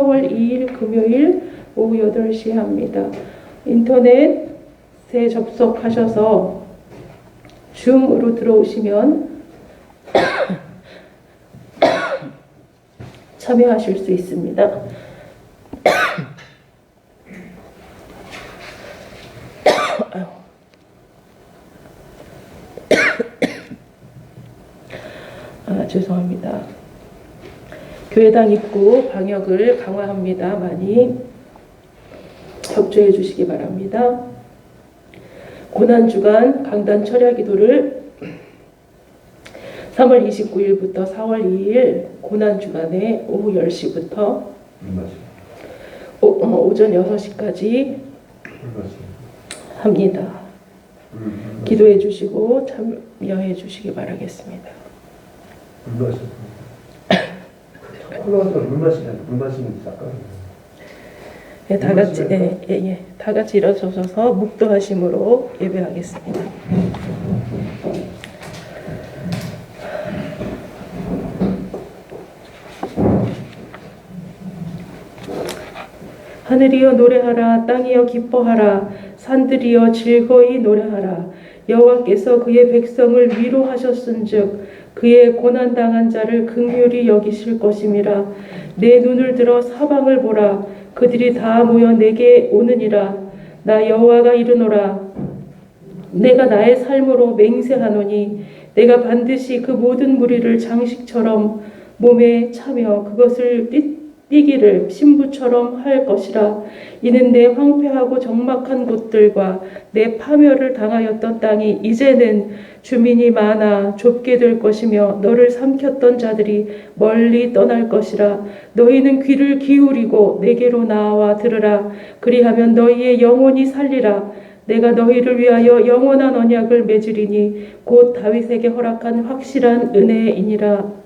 4월 2일 금요일 오후 8시에 합니다. 인터넷에 접속하셔서 줌으로 들어오시면 참여하실 수 있습니다. 죄송합니다. 교회당 입구 방역을 강화합니다. 많이 협조해 주시기 바랍니다. 고난주간 강단 철야 기도를 3월 29일부터 4월 2일 고난주간에 오후 10시부터 오전 6시까지 합니다. 기도해 주시고 참여해 주시기 바라겠습니다. 네, 다 같이 일어서셔서 묵도하심으로 예배하겠습니다. 하늘이여 노래하라, 땅이여 기뻐하라, 산들이여 즐거이 노래하라. 여호와께서 그의 백성을 위로하셨은즉 그의 고난당한 자를 긍휼히 여기실 것임이라. 내 눈을 들어 사방을 보라. 그들이 다 모여 내게 오느니라. 나 여호와가 이르노라. 내가 나의 삶으로 맹세하노니 내가 반드시 그 모든 무리를 장식처럼 몸에 차며 그것을 띠기를 신부처럼 할 것이라. 이는 내 황폐하고 적막한 곳들과 내 파멸을 당하였던 땅이 이제는 주민이 많아 좁게 될 것이며 너를 삼켰던 자들이 멀리 떠날 것이라. 너희는 귀를 기울이고 내게로 나와 들으라. 그리하면 너희의 영혼이 살리라. 내가 너희를 위하여 영원한 언약을 맺으리니 곧 다윗에게 허락한 확실한 은혜이니라.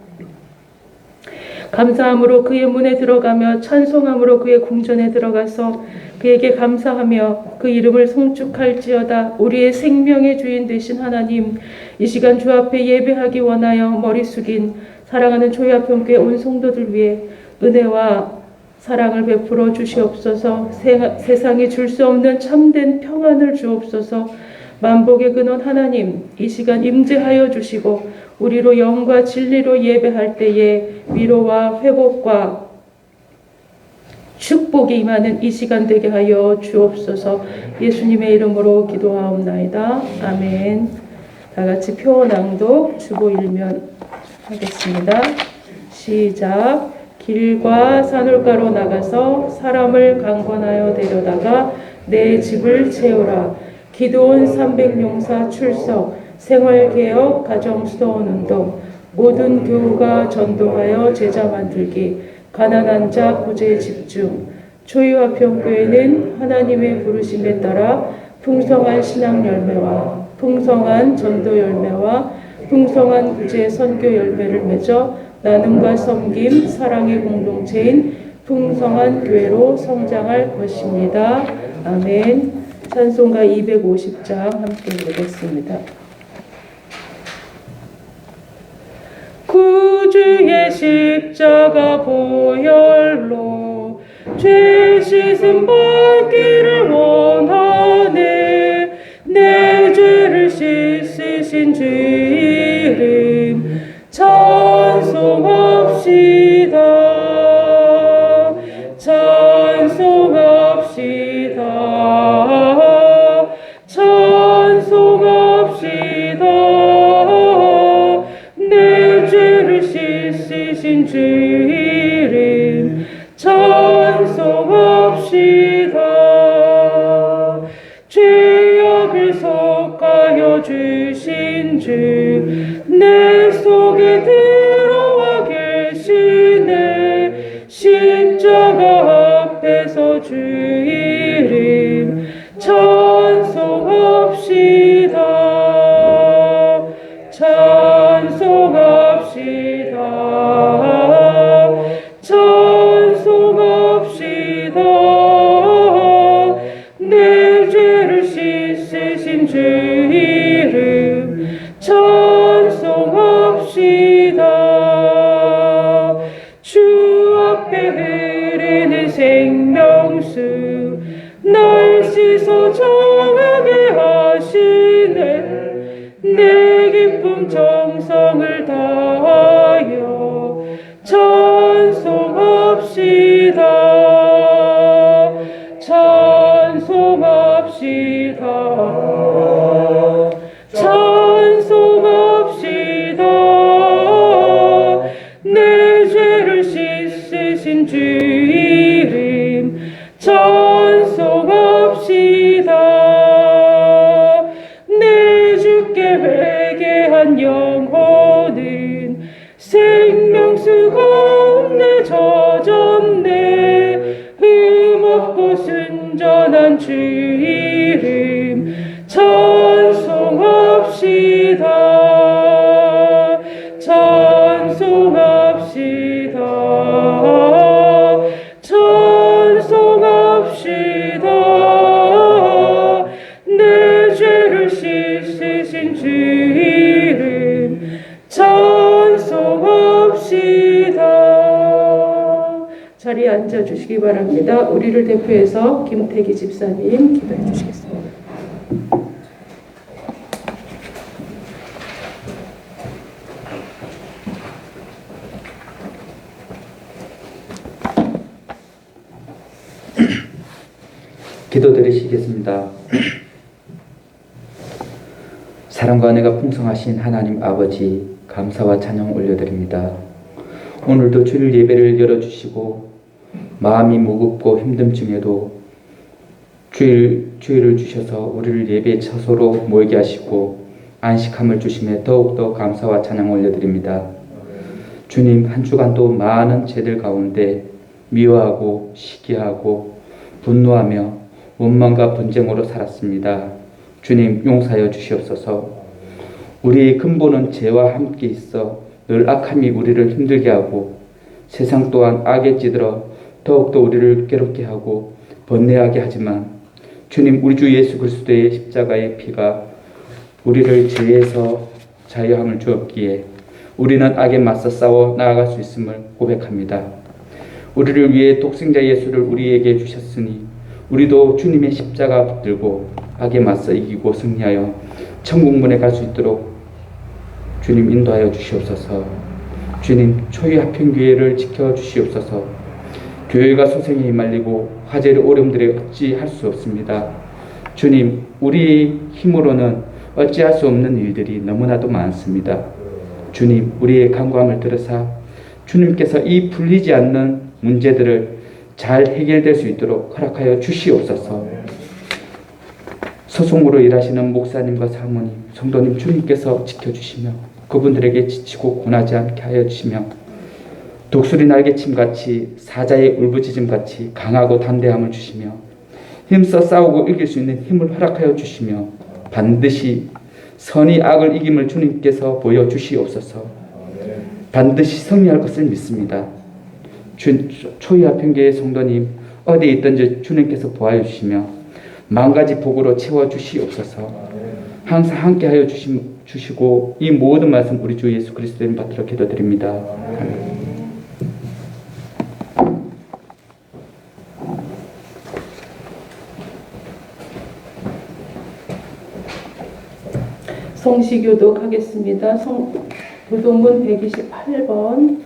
감사함으로 그의 문에 들어가며 찬송함으로 그의 궁전에 들어가서 그에게 감사하며 그 이름을 송축할지어다. 우리의 생명의 주인 되신 하나님, 이 시간 주 앞에 예배하기 원하여 머리 숙인 사랑하는 조야평교회 온 성도들 위해 은혜와 사랑을 베풀어 주시옵소서. 세상이 줄 수 없는 참된 평안을 주옵소서. 만복의 근원 하나님, 이 시간 임재하여 주시고 우리로 영과 진리로 예배할 때에 위로와 회복과 축복이 임하는 이 시간 되게 하여 주옵소서. 예수님의 이름으로 기도하옵나이다. 아멘. 다 같이 표 낭독 주보 일면 하겠습니다. 시작. 길과 산울가로 나가서 사람을 강권하여 데려다가 내 집을 채우라. 기도원 300용사 출석. 생활개혁 가정수도원 운동. 모든 교우가 전도하여 제자 만들기. 가난한 자 구제에 집중. 초유화평교회는 하나님의 부르심에 따라 풍성한 신앙 열매와 풍성한 전도 열매와 풍성한 구제 선교 열매를 맺어 나눔과 섬김, 사랑의 공동체인 풍성한 교회로 성장할 것입니다. 아멘. 찬송가 250장 함께 부르겠습니다. 구주의 십자가 보혈로 죄 씻음 받기를 원하네. 내 죄를 씻으신 주 이름 찬송합시다. 찬송합시다. 찬송합시다. 내 죄를 씻으신 주 이름 찬송합시다. 죄악을 속하여 주신 주 내 속에 들어와 계시네. 십자가 앞에서 주 이름 찬송합시다. 찬송합시다. 찬송합시다. 내 죄를 씻으신 주 이름 찬송합시다. 주 앞에 흐르는 생명수 날 씻어 정하게 하시네. 내 기쁨 정성을 다하여 찬송합시다. 찬송합시다. 찬송합시다. 내 죄를 씻으신 주 이름 찬송합시다. 내 주께 회개한 영혼은 생명수 가운데 젖었네. 흠없고 순전한 주 이름 찬송합시다. 찬송합시다. 찬송합시다. 내 죄를 씻으신 주 이름 찬송합시다. 자리에 앉아주시기 바랍니다. 우리를 대표해서 김태기 집사님 기도해 주시겠습니다. 기도드리시겠습니다. 사랑과 은혜가 풍성하신 하나님 아버지, 감사와 찬양 올려드립니다. 오늘도 주일 예배를 열어주시고 마음이 무겁고 힘듦 중에도 주일을 주셔서 우리를 예배의 처소로 모이게 하시고 안식함을 주심에 더욱더 감사와 찬양 올려드립니다. 주님, 한 주간도 많은 죄들 가운데 미워하고 시기하고 분노하며 원망과 분쟁으로 살았습니다. 주님, 용서하여 주시옵소서. 우리의 근본은 죄와 함께 있어 늘 악함이 우리를 힘들게 하고 세상 또한 악에 찌들어 더욱더 우리를 괴롭게 하고 번뇌하게 하지만 주님, 우리 주 예수 그리스도의 십자가의 피가 우리를 죄에서 자유함을 주었기에 우리는 악에 맞서 싸워 나아갈 수 있음을 고백합니다. 우리를 위해 독생자 예수를 우리에게 주셨으니 우리도 주님의 십자가 붙들고 악에 맞서 이기고 승리하여 천국문에 갈 수 있도록 주님 인도하여 주시옵소서. 주님, 초이 합평교회를 지켜주시옵소서. 교회가 소생에 휘말리고 화제를 어려움들에 어찌할 수 없습니다. 주님, 우리 힘으로는 어찌할 수 없는 일들이 너무나도 많습니다. 주님, 우리의 간구함을 들으사 주님께서 이 풀리지 않는 문제들을 잘 해결될 수 있도록 허락하여 주시옵소서. 소송으로 일하시는 목사님과 사모님, 성도님 주님께서 지켜주시며 그분들에게 지치고 고나지 않게 하여 주시며 독수리 날개침같이 사자의 울부짖음같이 강하고 담대함을 주시며 힘써 싸우고 이길 수 있는 힘을 허락하여 주시며 반드시 선이 악을 이김을 주님께서 보여주시옵소서. 반드시 승리할 것을 믿습니다. 초이합평교회 성도님 어디에 있든지 주님께서 보아여 주시며 만가지 복으로 채워주시옵소서. 항상 함께하여 주시고 이 모든 말씀 우리 주 예수 그리스도를 받들어 기도드립니다. 아멘. 성시교독 하겠습니다. 교독문 128번.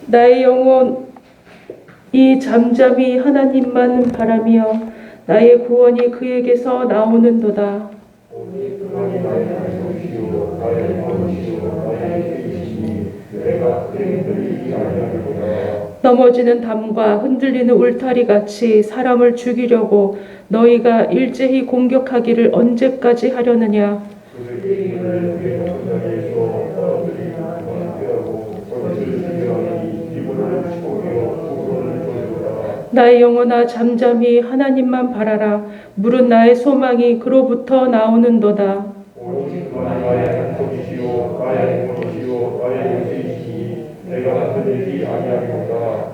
나의 영혼이 잠잠히 하나님만 바라며 나의 구원이 그에게서 나오는도다. 넘어지는 담과 흔들리는 울타리 같이 사람을 죽이려고 너희가 일제히 공격하기를 언제까지 하려느냐. 나의 영혼아 잠잠히 하나님만 바라라. 물은 나의 소망이 그로부터 나오는도다.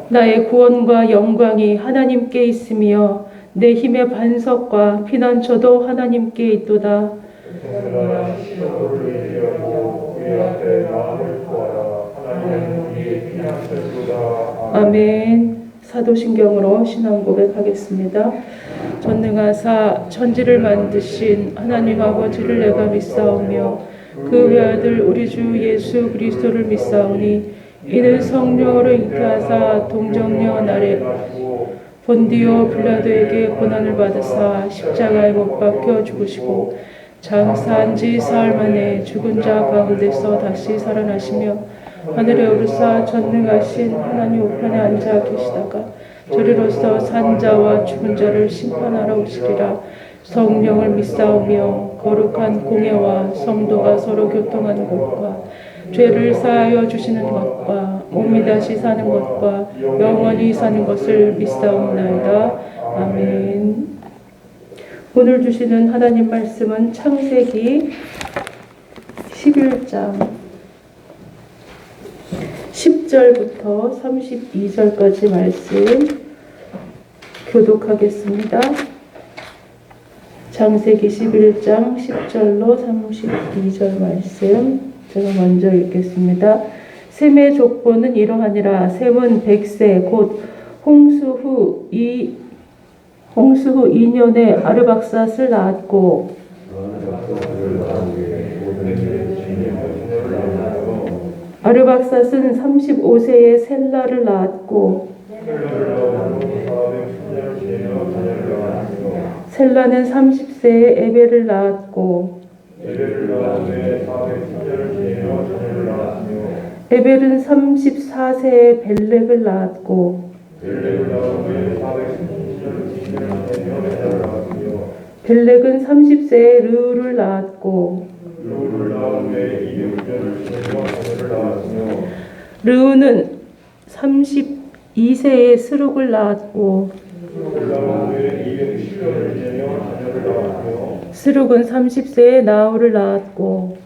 나의 구원과 영광이 하나님께 있으며 내 힘의 반석과 피난처도 하나님께 있도다. 아멘. 사도신경으로 신앙 고백하겠습니다. 전능하사 천지를 만드신 하나님 아버지를 내가 믿사오며 그 외아들 우리 주 예수 그리스도를 믿사오니 이는 성령으로 잉태하사 동정녀 나래 본디오 빌라도에게 고난을 받으사 십자가에 못 박혀 죽으시고 장사한 지 사흘 만에 죽은 자 가운데서 다시 살아나시며 하늘에 오르사 전능하신 하나님 우편에 앉아 계시다가 저리로서 산 자와 죽은 자를 심판하러 오시리라. 성령을 믿사오며 거룩한 공예와 성도가 서로 교통하는 것과 죄를 사하여 주시는 것과 몸이 다시 사는 것과 영원히 사는 것을 믿사옵나이다. 아멘. 오늘 주시는 하나님 말씀은 창세기 11장 10절부터 32절까지 말씀 교독하겠습니다. 창세기 11장 10절로 32절 말씀 제가 먼저 읽겠습니다. 셈의 족보는 이러하니라. 셈은 100세 곧 홍수 후 2년에 아르박삿을 낳았고 아르박삿은 35세에 셀라를 낳았고 셀라는 30세에 에벨을 낳았고 에벨은 34세에 벨렉을 낳았고 벨렉은 30세에 르우를 낳았고 르우는 32세에 스룩을 낳았고 스룩은 30세에 나홀을 낳았고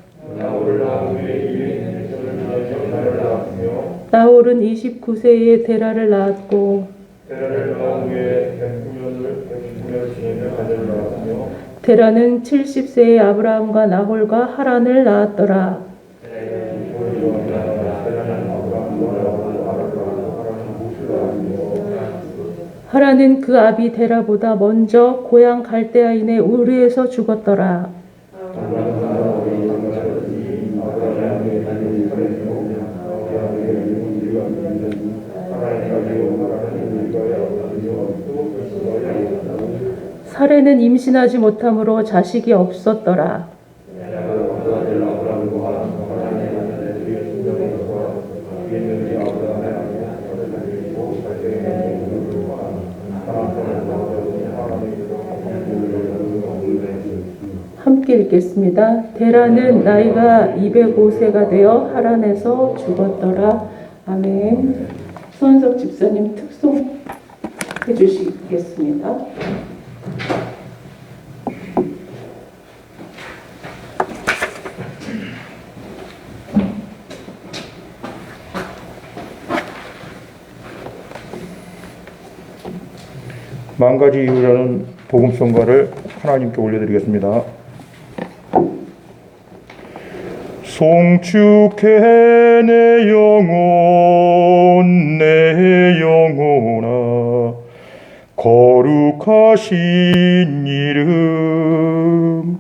나홀은 29세에 데라를 낳았고 데라는 70세에 아브라함과 나홀과 하란을 낳았더라. 하란은 그 아비 데라보다 먼저 고향 갈대아인의 우르에서 죽었더라. 사레는 임신하지 못함으로 자식이 없었더라. 함께 읽겠습니다. 데라는 나이가 205세가 되어 하란에서 죽었더라. 아멘. 손석 집사님 특송 해주시겠습니다. 만 가지 이유라는 복음성가를 하나님께 올려드리겠습니다. 송축해 내 영혼 내 영혼아 거룩하신 이름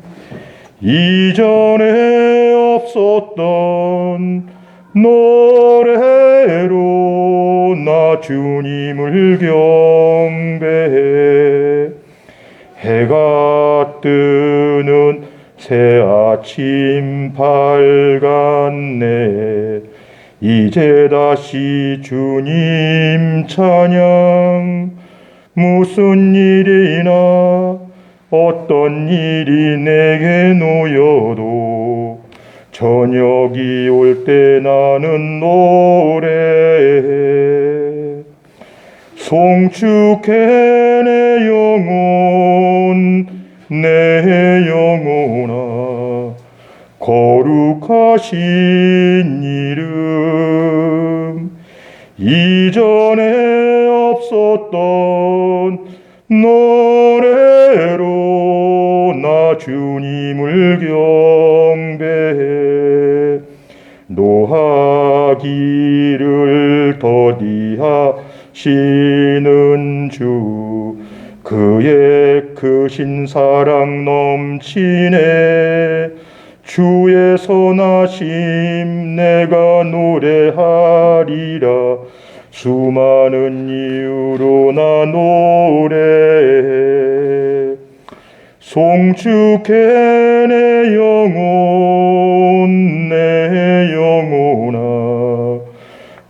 이전에 없었던 노래로 나 주님을 경배해 해가 뜨는 새 아침 밝았네 이제 다시 주님 찬양 무슨 일이나 어떤 일이 내게 놓여도 저녁이 올 때 나는 노래해 송축해 내 영혼 내 영혼아 거룩하신 이름 이전에 없었던 노래로 나 주님을 경배해 노하기를 더디 하시는 주 그의 크신 사랑 넘치네 주의 선하심 내가 노래하리라 수많은 이유로 나 노래해 송축해 내 영혼 내 영혼아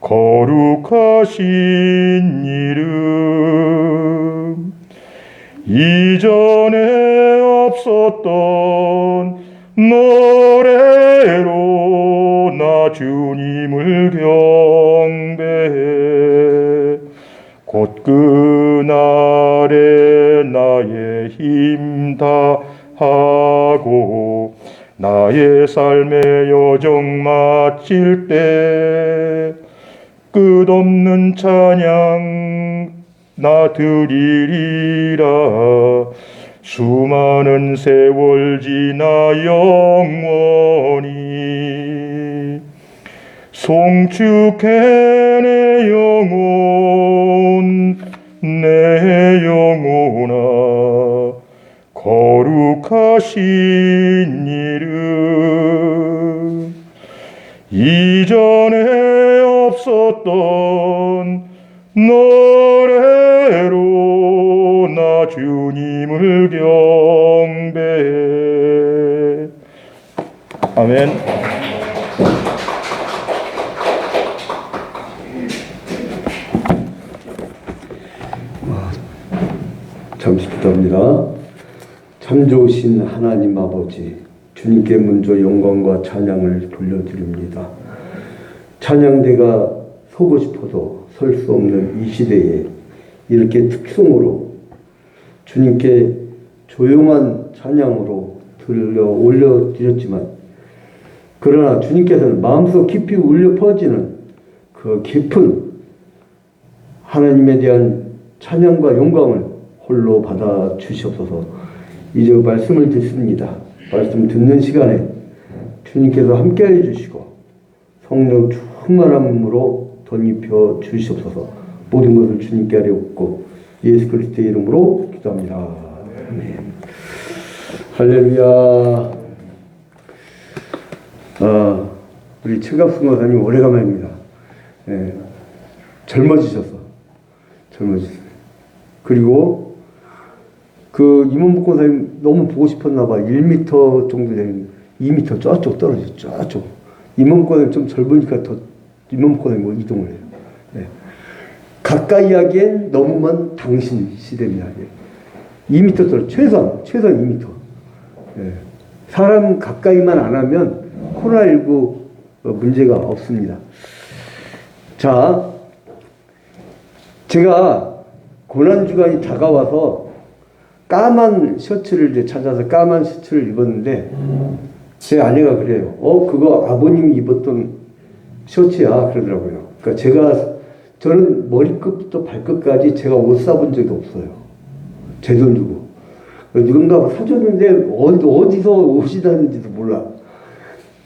거룩하신 이름 이전에 없었던 노래로 나 주님을 경배해 곧 그날에 나의 힘 다하고 나의 삶의 여정 마칠 때 끝없는 찬양 나 드리리라 수많은 세월 지나 영원히 송축해 내 영혼 내 영혼아 거룩하신 이름 이전에 없었던 노래로 나 주님을 경배해 아멘. 잠시 기도합니다. 참 좋으신 하나님 아버지, 주님께 먼저 영광과 찬양을 돌려드립니다. 찬양대가 서고 싶어도 설 수 없는 이 시대에 이렇게 특성으로 주님께 조용한 찬양으로 올려드렸지만 그러나 주님께서는 마음속 깊이 울려 퍼지는 그 깊은 하나님에 대한 찬양과 영광을 홀로 받아 주시옵소서. 이제 말씀을 듣습니다. 말씀 듣는 시간에 주님께서 함께해 주시고 성령 충만함으로 덧입혀 주시옵소서. 모든 것을 주님께 아뢰옵고 예수 그리스도의 이름으로 기도합니다. 아멘. 할렐루야. 우리 최갑순 권사님 오래간만입니다. 젊어지셨어. 그리고 그 임원복 권사님 너무 보고 싶었나 봐. 1m 정도 되는 2m 저쪽 떨어져. 저쪽. 임원복 권사님 좀 젊으니까 더 임원복 권사님 이동을 해요. 가까이 하기엔 너무 먼 당신 시대입니다. 2m 떨어져. 최소한 2m. 사람 가까이만 안 하면 코로나19 문제가 없습니다. 자, 제가 고난주간이 다가와서 까만 셔츠를 이제 찾아서 까만 셔츠를 입었는데 제 아내가 그래요. 그거 아버님이 입었던 셔츠야 그러더라고요. 그러니까 저는 머리끝부터 발끝까지 제가 옷 사본 적이 없어요. 제 돈 주고. 누군가 사줬는데 어디서 옷이 나는지도 몰라.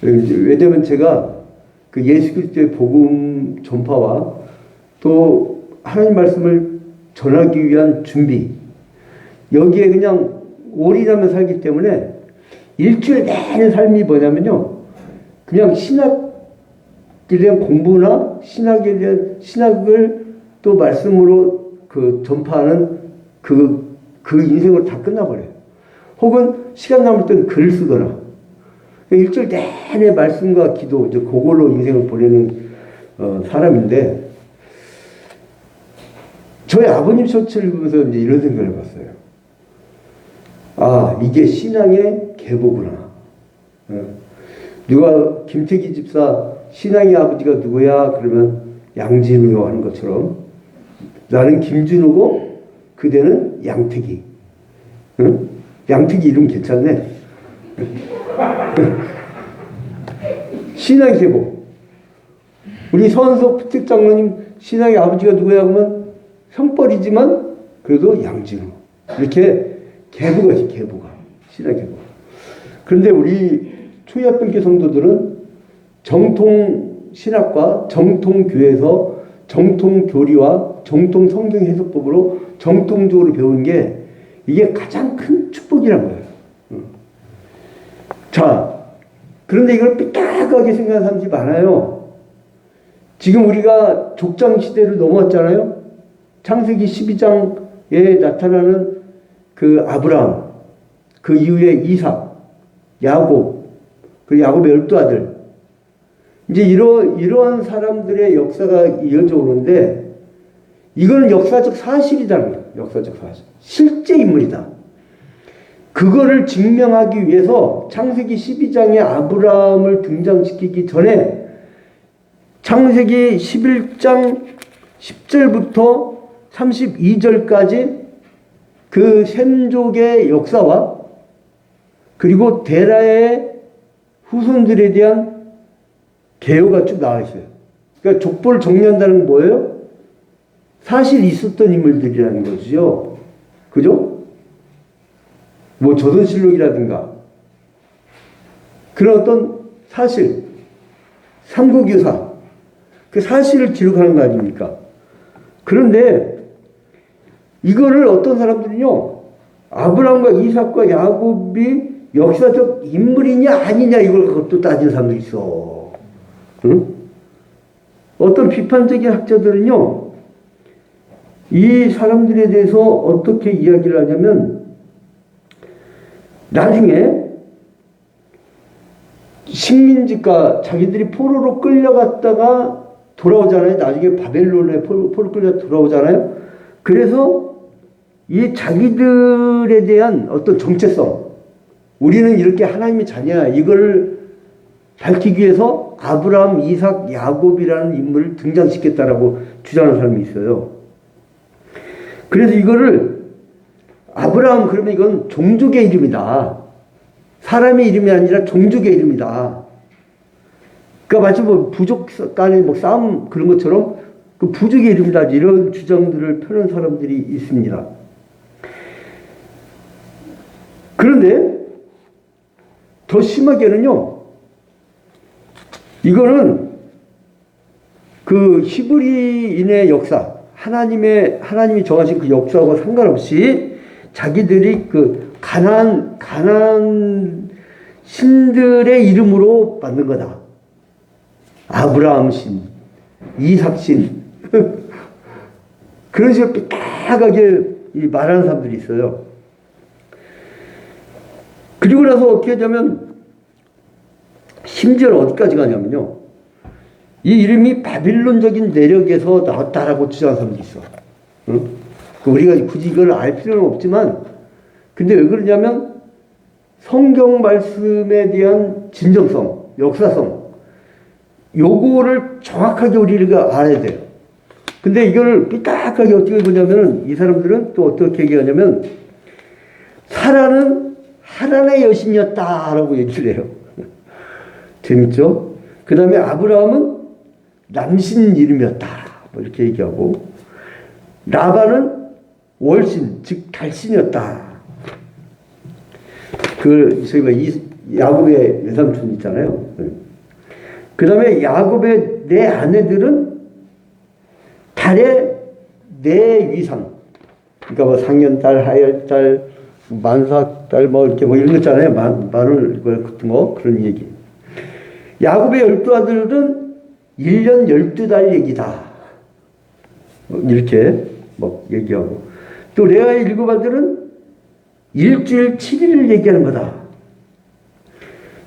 왜냐면 제가 그 예수 그리스도의 복음 전파와 또 하나님 말씀을 전하기 위한 준비, 여기에 그냥 올인하며 살기 때문에 일주일 내내 삶이 뭐냐면요, 그냥 신학에 대한 공부나 신학을 또 말씀으로 그 전파하는 그 인생으로 다 끝나버려요. 혹은 시간 남을 때는 글을 쓰거나 일주일 내내 말씀과 기도, 이제 그걸로 인생을 보내는 사람인데, 저희 아버님 셔츠를 입으면서 이제 이런 생각을 해봤어요. 아, 이게 신앙의 계보구나. 누가 김태기 집사 신앙의 아버지가 누구야? 그러면 양진우요 하는 것처럼 나는 김준우고 그대는 양태기. 응? 양태기 이름 괜찮네. 신앙의 계보. 우리 서한석 특장로님 신앙의 아버지가 누구야? 그러면 형벌이지만 그래도 양진우. 이렇게 계보가 신앙 계보. 그런데 우리 초이합병교 성도들은 정통 신학과 정통 교회에서 정통 교리와 정통 성경 해석법으로 정통적으로 배우는 게 이게 가장 큰 축복이란 거예요. 자, 그런데 이걸 삐딱하게 생각하는 사람들이 많아요. 지금 우리가 족장 시대를 넘어왔잖아요. 창세기 12장에 나타나는 그 아브라함, 그 이후에 이삭, 야곱, 그리고 야곱의 12아들. 이제 이러한 사람들의 역사가 이어져 오는데, 이거는 역사적 사실이라는 거예요. 역사적 사실. 실제 인물이다. 그거를 증명하기 위해서 창세기 12장에 아브라함을 등장시키기 전에 창세기 11장 10절부터 32절까지 그 셈족의 역사와 그리고 데라의 후손들에 대한 개요가 쭉 나와 있어요. 그러니까 족보를 정리한다는 건 뭐예요? 사실 있었던 인물들이라는 거죠. 그죠? 뭐 조선실록이라든가 그런 어떤 사실, 삼국유사, 그 사실을 기록하는 거 아닙니까? 그런데 이거를 어떤 사람들은요, 아브라함과 이삭과 야곱이 역사적 인물이냐 아니냐 이걸 그것도 따지는 사람도 있어. 응? 어떤 비판적인 학자들은요, 이 사람들에 대해서 어떻게 이야기를 하냐면, 나중에 식민지가 자기들이 포로로 끌려갔다가 돌아오잖아요. 나중에 바벨론에 포로 끌려 돌아오잖아요. 그래서 이 자기들에 대한 어떤 정체성, 우리는 이렇게 하나님의 자녀야, 이걸 밝히기 위해서 아브라함, 이삭, 야곱이라는 인물을 등장시켰다라고 주장하는 사람이 있어요. 그래서 이거를 아브라함 그러면 이건 종족의 이름이다. 사람의 이름이 아니라 종족의 이름이다. 그러니까 마치 뭐 부족 간의 뭐 싸움 그런 것처럼 그 부족의 이름이다. 이런 주장들을 펴는 사람들이 있습니다. 그런데 더 심하게는요, 이거는 그 히브리인의 역사, 하나님이 정하신 그 역사하고 상관없이 자기들이 그 가나안 신들의 이름으로 만든 거다. 아브라함 신, 이삭 신. 그런 식으로 삐딱하게 말하는 사람들이 있어요. 그리고 나서 어떻게 하냐면, 심지어는 어디까지 가냐면요, 이 이름이 바빌론적인 내력에서 나왔다라고 주장하는 사람도 있어. 응? 우리가 굳이 이걸 알 필요는 없지만, 근데 왜 그러냐면 성경 말씀에 대한 진정성, 역사성, 요거를 정확하게 우리가 알아야 돼요. 근데 이걸 삐딱하게 어떻게 보냐면, 이 사람들은 또 어떻게 얘기하냐면, 사라는 하나님의 여신이었다라고 얘기를 해요. 재밌죠? 그 다음에 아브라함은 남신 이름이었다, 뭐 이렇게 얘기하고, 라반은 월신, 즉 달신이었다. 저희가 야곱의 외삼촌 있잖아요. 그 다음에 야곱의 네 아내들은 달의 네 위상. 그러니까 뭐 상년달, 하열달, 만삭달, 뭐 이렇게 뭐 이런 거 있잖아요. 마늘 같은 거, 그런 얘기. 야곱의 12아들은 1년 12달 얘기다. 이렇게 뭐 얘기하고. 또 레아의 7아들은 일주일 7일을 얘기하는 거다.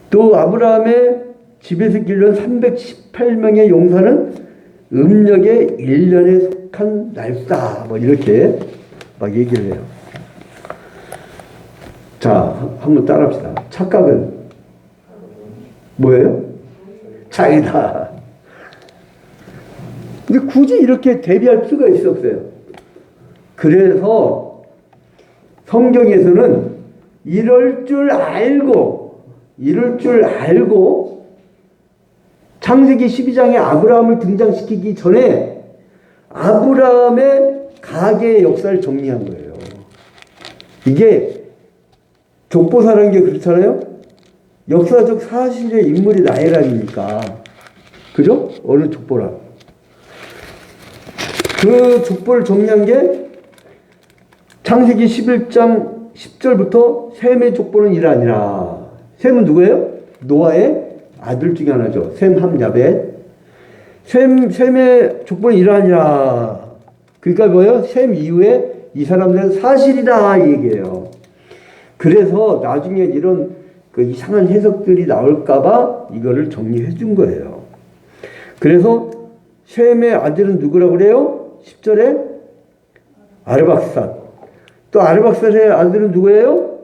또 아브라함의 집에서 기르는 318명의 용사는 음력의 1년에 속한 날수다. 뭐 이렇게 막 얘기를 해요. 자, 한번 따라합시다. 착각은 뭐예요? 자이다. 근데 굳이 이렇게 대비할 필요가 있어 없어요? 그래서 성경에서는 이럴 줄 알고 창세기 12장에 아브라함을 등장시키기 전에 아브라함의 가계의 역사를 정리한 거예요. 이게 족보사라는 게 그렇잖아요. 역사적 사실의 인물이 나열 아닙니까? 그죠? 어느 족보라. 그 족보를 정리한 게 창세기 11장 10절부터 셈의 족보는 이러하니라. 셈은 누구예요? 노아의 아들 중에 하나죠. 셈, 함, 야벳. 셈의 족보는 이러하니라. 그러니까 뭐예요? 셈 이후에 이 사람들은 사실이다 이 얘기예요. 그래서 나중에 이런 그 이상한 해석들이 나올까봐 이거를 정리해 준 거예요. 그래서 셈의 아들은 누구라고 그래요? 10절에 아르박삿. 또 아르박삿의 아들은 누구예요?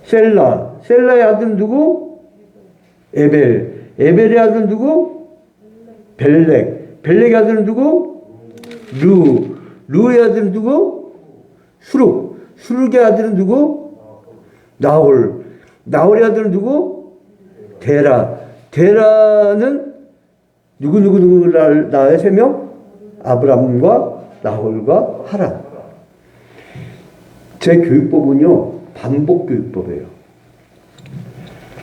셀라. 셀라의 아들은 누구? 에벨. 에벨의 아들은 누구? 벨렉. 벨렉의 아들은 누구? 루. 루의 아들은 누구? 수룩. 수룩의 아들은 누구? 나홀. 나홀의 아들은 누구? 데라. 데라는 누구를 낳아요? 3명? 아브람과 나홀과 하란. 제 교육법은요, 반복 교육법이에요.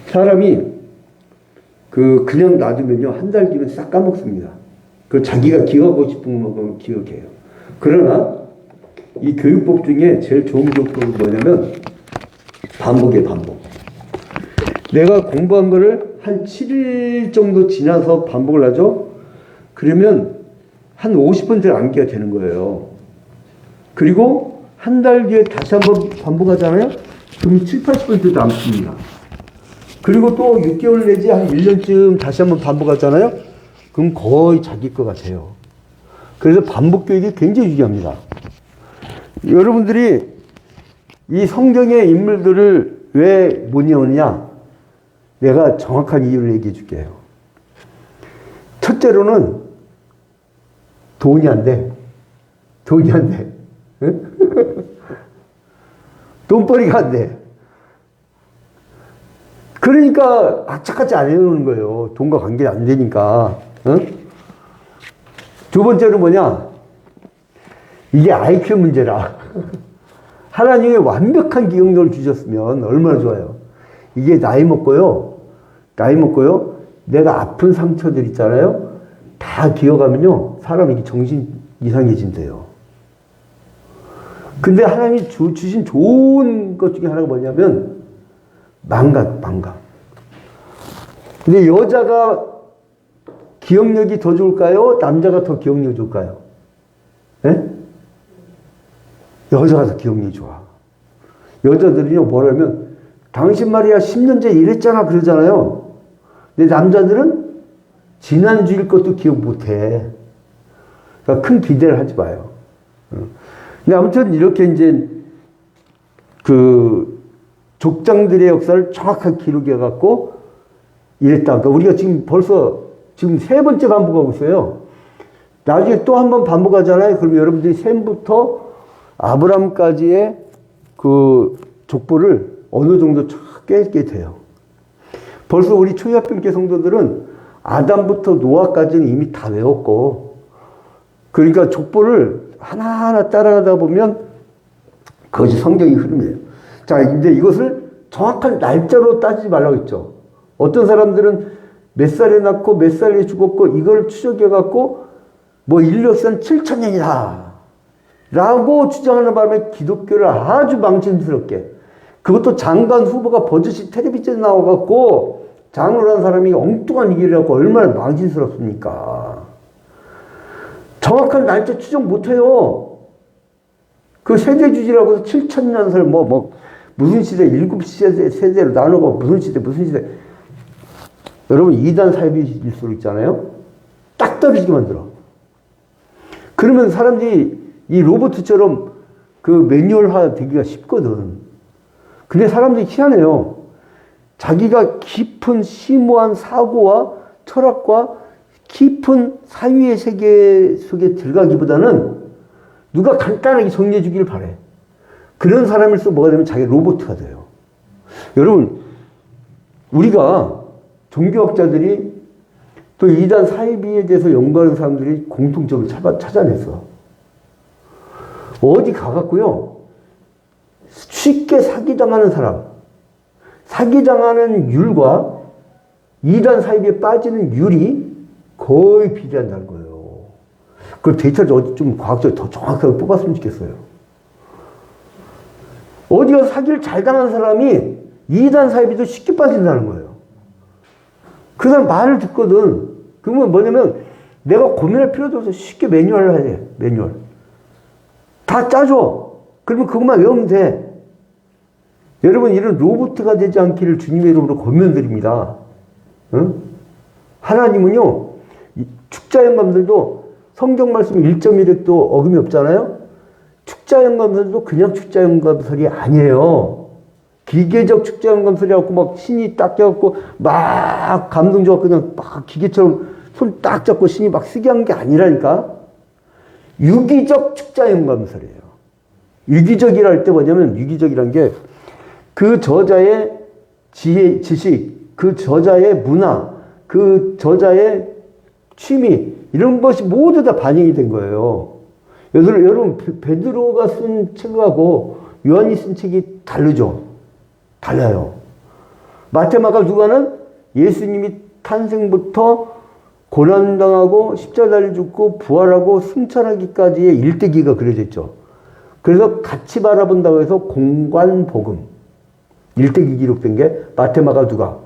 사람이 그냥 놔두면요, 한 달 뒤면 싹 까먹습니다. 그 자기가 기억하고 싶은 것만 기억해요. 그러나 이 교육법 중에 제일 좋은 교육법은 뭐냐면 반복이에요, 반복. 내가 공부한 거를 한 7일 정도 지나서 반복을 하죠? 그러면 한 50%를 암기가 되는 거예요. 그리고 한 달 뒤에 다시 한번 반복하잖아요? 그럼 7, 80%도 남습니다. 그리고 또 6개월 내지 한 1년쯤 다시 한번 반복하잖아요? 그럼 거의 자기 것 같아요. 그래서 반복 교육이 굉장히 중요합니다. 여러분들이 이 성경의 인물들을 왜 못 외우느냐? 내가 정확한 이유를 얘기해 줄게요. 첫째로는 돈이 안 돼. 돈이 안 돼. 응? 돈벌이가 안 돼. 그러니까 악착같이 안 해놓는 거예요. 돈과 관계 안 되니까. 응? 두 번째는 뭐냐? 이게 IQ 문제라. 하나님의 완벽한 기억력을 주셨으면 얼마나 좋아요. 이게 나이 먹고요. 내가 아픈 상처들 있잖아요. 다 기억하면요. 사람이 정신 이상해진대요. 근데 하나님이 주신 좋은 것 중에 하나가 뭐냐면 망각. 근데 여자가 기억력이 더 좋을까요? 남자가 더 기억력이 좋을까요? 네? 여자가 더 기억력이 좋아. 여자들은요, 뭐라면, 당신 말이야, 10년 전에 이랬잖아, 그러잖아요. 근데 남자들은 지난주일 것도 기억 못 해. 그러니까 큰 기대를 하지 마요. 근데 아무튼 이렇게 이제, 족장들의 역사를 정확하게 기록해갖고 이랬다. 그러니까 우리가 지금 지금 3번째 반복하고 있어요. 나중에 또 한 번 반복하잖아요. 그럼 여러분들이 셈부터 아브람까지의 그 족보를 어느 정도 깨게 돼요. 벌써 우리 초기합병계 성도들은 아담부터 노아까지는 이미 다 외웠고, 그러니까 족보를 하나하나 따라가다 보면 그것이 성경의 흐름이에요. 자, 근데 이것을 정확한 날짜로 따지지 말라고 했죠. 어떤 사람들은 몇 살에 낳고 몇 살에 죽었고 이걸 추적해갖고 뭐 인류 역사는 7,000년이다 라고 주장하는 바람에 기독교를 아주 망신스럽게, 그것도 장관 후보가 버젓이 텔레비전에 나와갖고 장로라는 사람이 엉뚱한 얘기를 하고 얼마나 망신스럽습니까? 정확한 날짜 추정 못해요. 그 세대주지라고 해서 7,000년설 무슨 시대, 7 세대로 나누고 무슨 시대. 여러분 2단 사이비일수록 있잖아요. 딱 떨어지게 만들어. 그러면 사람들이 이 로봇처럼 그 매뉴얼화 되기가 쉽거든. 근데 사람들이 희한해요. 자기가 깊은 심오한 사고와 철학과 깊은 사유의 세계 속에 들어가기보다는 누가 간단하게 정리해 주기를 바래. 그런 사람일수록 뭐가 되면 자기 로봇가 돼요. 여러분, 우리가 종교학자들이 또 이단 사이비에 대해서 연구하는 사람들이 공통점을 찾아냈어. 어디 가갖고요, 쉽게 사기당하는 사람, 사기당하는 율과 이단 사이비에 빠지는 율이 거의 비례한다는 거예요. 그 데이터를 좀 과학적으로 더 정확하게 뽑았으면 좋겠어요. 어디가 사기를 잘 당한 사람이 이단 사이비도 쉽게 빠진다는 거예요. 그 사람 말을 듣거든. 그러면 뭐냐면 내가 고민할 필요도 없어. 쉽게 매뉴얼을 해야 돼. 매뉴얼. 다 짜줘. 그러면 그것만 외우면 돼. 여러분 이런 로봇가 되지 않기를 주님의 이름으로 권면드립니다. 응? 하나님은요. 축자영감들도 성경 말씀 1.1획도 어금이 없잖아요. 축자영감들도 그냥 축자영감설이 아니에요. 기계적 축자영감설이라고 막 신이 딱 잡고 막 감동적으로 그냥 막 기계처럼 손 딱 잡고 신이 막 쓰게 한 게 아니라니까. 유기적 축자영감설이에요. 유기적이라 할 때 뭐냐면 유기적이란 게 그 저자의 지혜, 지식, 그 저자의 문화, 그 저자의 취미 이런 것이 모두 다 반영이 된 거예요. 여러분 베드로가 쓴 책하고 요한이 쓴 책이 다르죠. 달라요. 마태, 마가, 누가는 예수님이 탄생부터 고난당하고 십자가를 죽고 부활하고 승천하기까지의 일대기가 그려져 있죠. 그래서 같이 바라본다고 해서 공관복음 일대기 기록된 게 마태, 마가, 누가.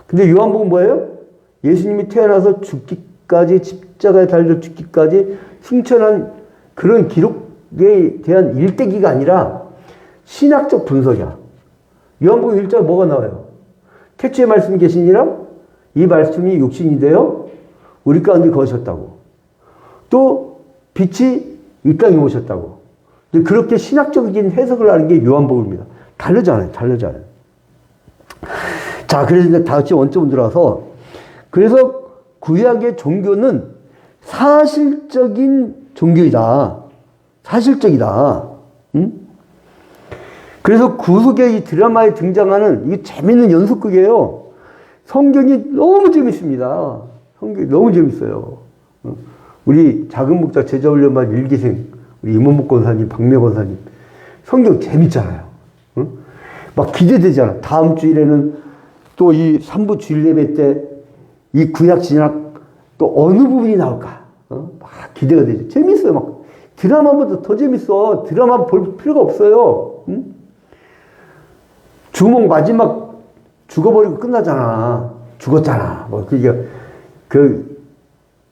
근데 요한복음 뭐예요? 예수님이 태어나서 죽기까지 십자가에 달려 죽기까지 승천한 그런 기록에 대한 일대기가 아니라 신학적 분석이야. 요한복음 1장에 뭐가 나와요? 태초에 말씀이 계시니라 이 말씀이 육신이 되어 우리 가운데 거하셨다고. 또 빛이 이 땅에 오셨다고. 그렇게 신학적인 해석을 하는 게 요한복음입니다. 다르잖아요. 다르잖아요. 자, 그래서 이제 다 같이 원점으로 들어와서 그래서 구약의 종교는 사실적인 종교이다. 사실적이다. 응? 그래서 구속의 이 드라마에 등장하는 이 재밌는 연속극이에요. 성경이 너무 재밌습니다. 성경이 너무 재밌어요. 우리 작은 목자 제자훈련반 1기생 우리 임원복 권사님, 박매 권사님 성경 재밌잖아요. 응? 막 기대되잖아. 다음 주일에는 또 이 3부 주일 예배 때 이 구약 신약 또 어느 부분이 나올까? 막 기대가 되죠. 재밌어요. 막 드라마보다 더 재밌어. 드라마 볼 필요가 없어요. 응? 주몽 마지막 죽어버리고 끝나잖아. 죽었잖아. 뭐 그게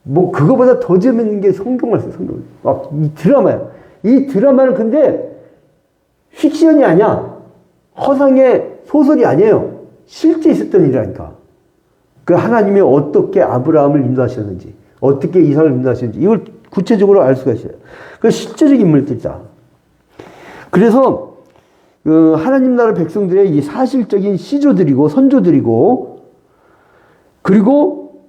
뭐 그거보다 더 재밌는 게 성경 말씀, 성경. 막 이 드라마야. 이 드라마는 근데 픽션이 아니야. 허상의 소설이 아니에요. 실제 있었던 일이라니까. 그 하나님이 어떻게 아브라함을 인도하셨는지, 어떻게 이삭을 인도하셨는지 이걸 구체적으로 알 수가 있어요. 그 실제적 인물들이다. 그래서 하나님 나라 백성들의 이 사실적인 시조들이고 선조들이고 그리고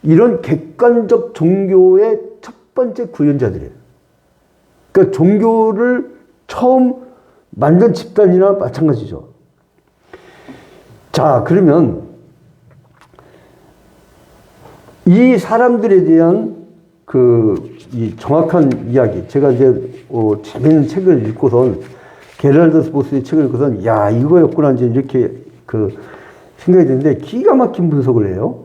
이런 객관적 종교의 첫 번째 구현자들이에요. 그러니까 종교를 처음 만든 집단이나 마찬가지죠. 자, 그러면 이 사람들에 대한 이 정확한 이야기. 제가 이제 재밌는 책을 읽고선 게랄드 보스의 책을 읽고선 야, 이거였구나 이제 이렇게 생각이 드는데 기가 막힌 분석을 해요.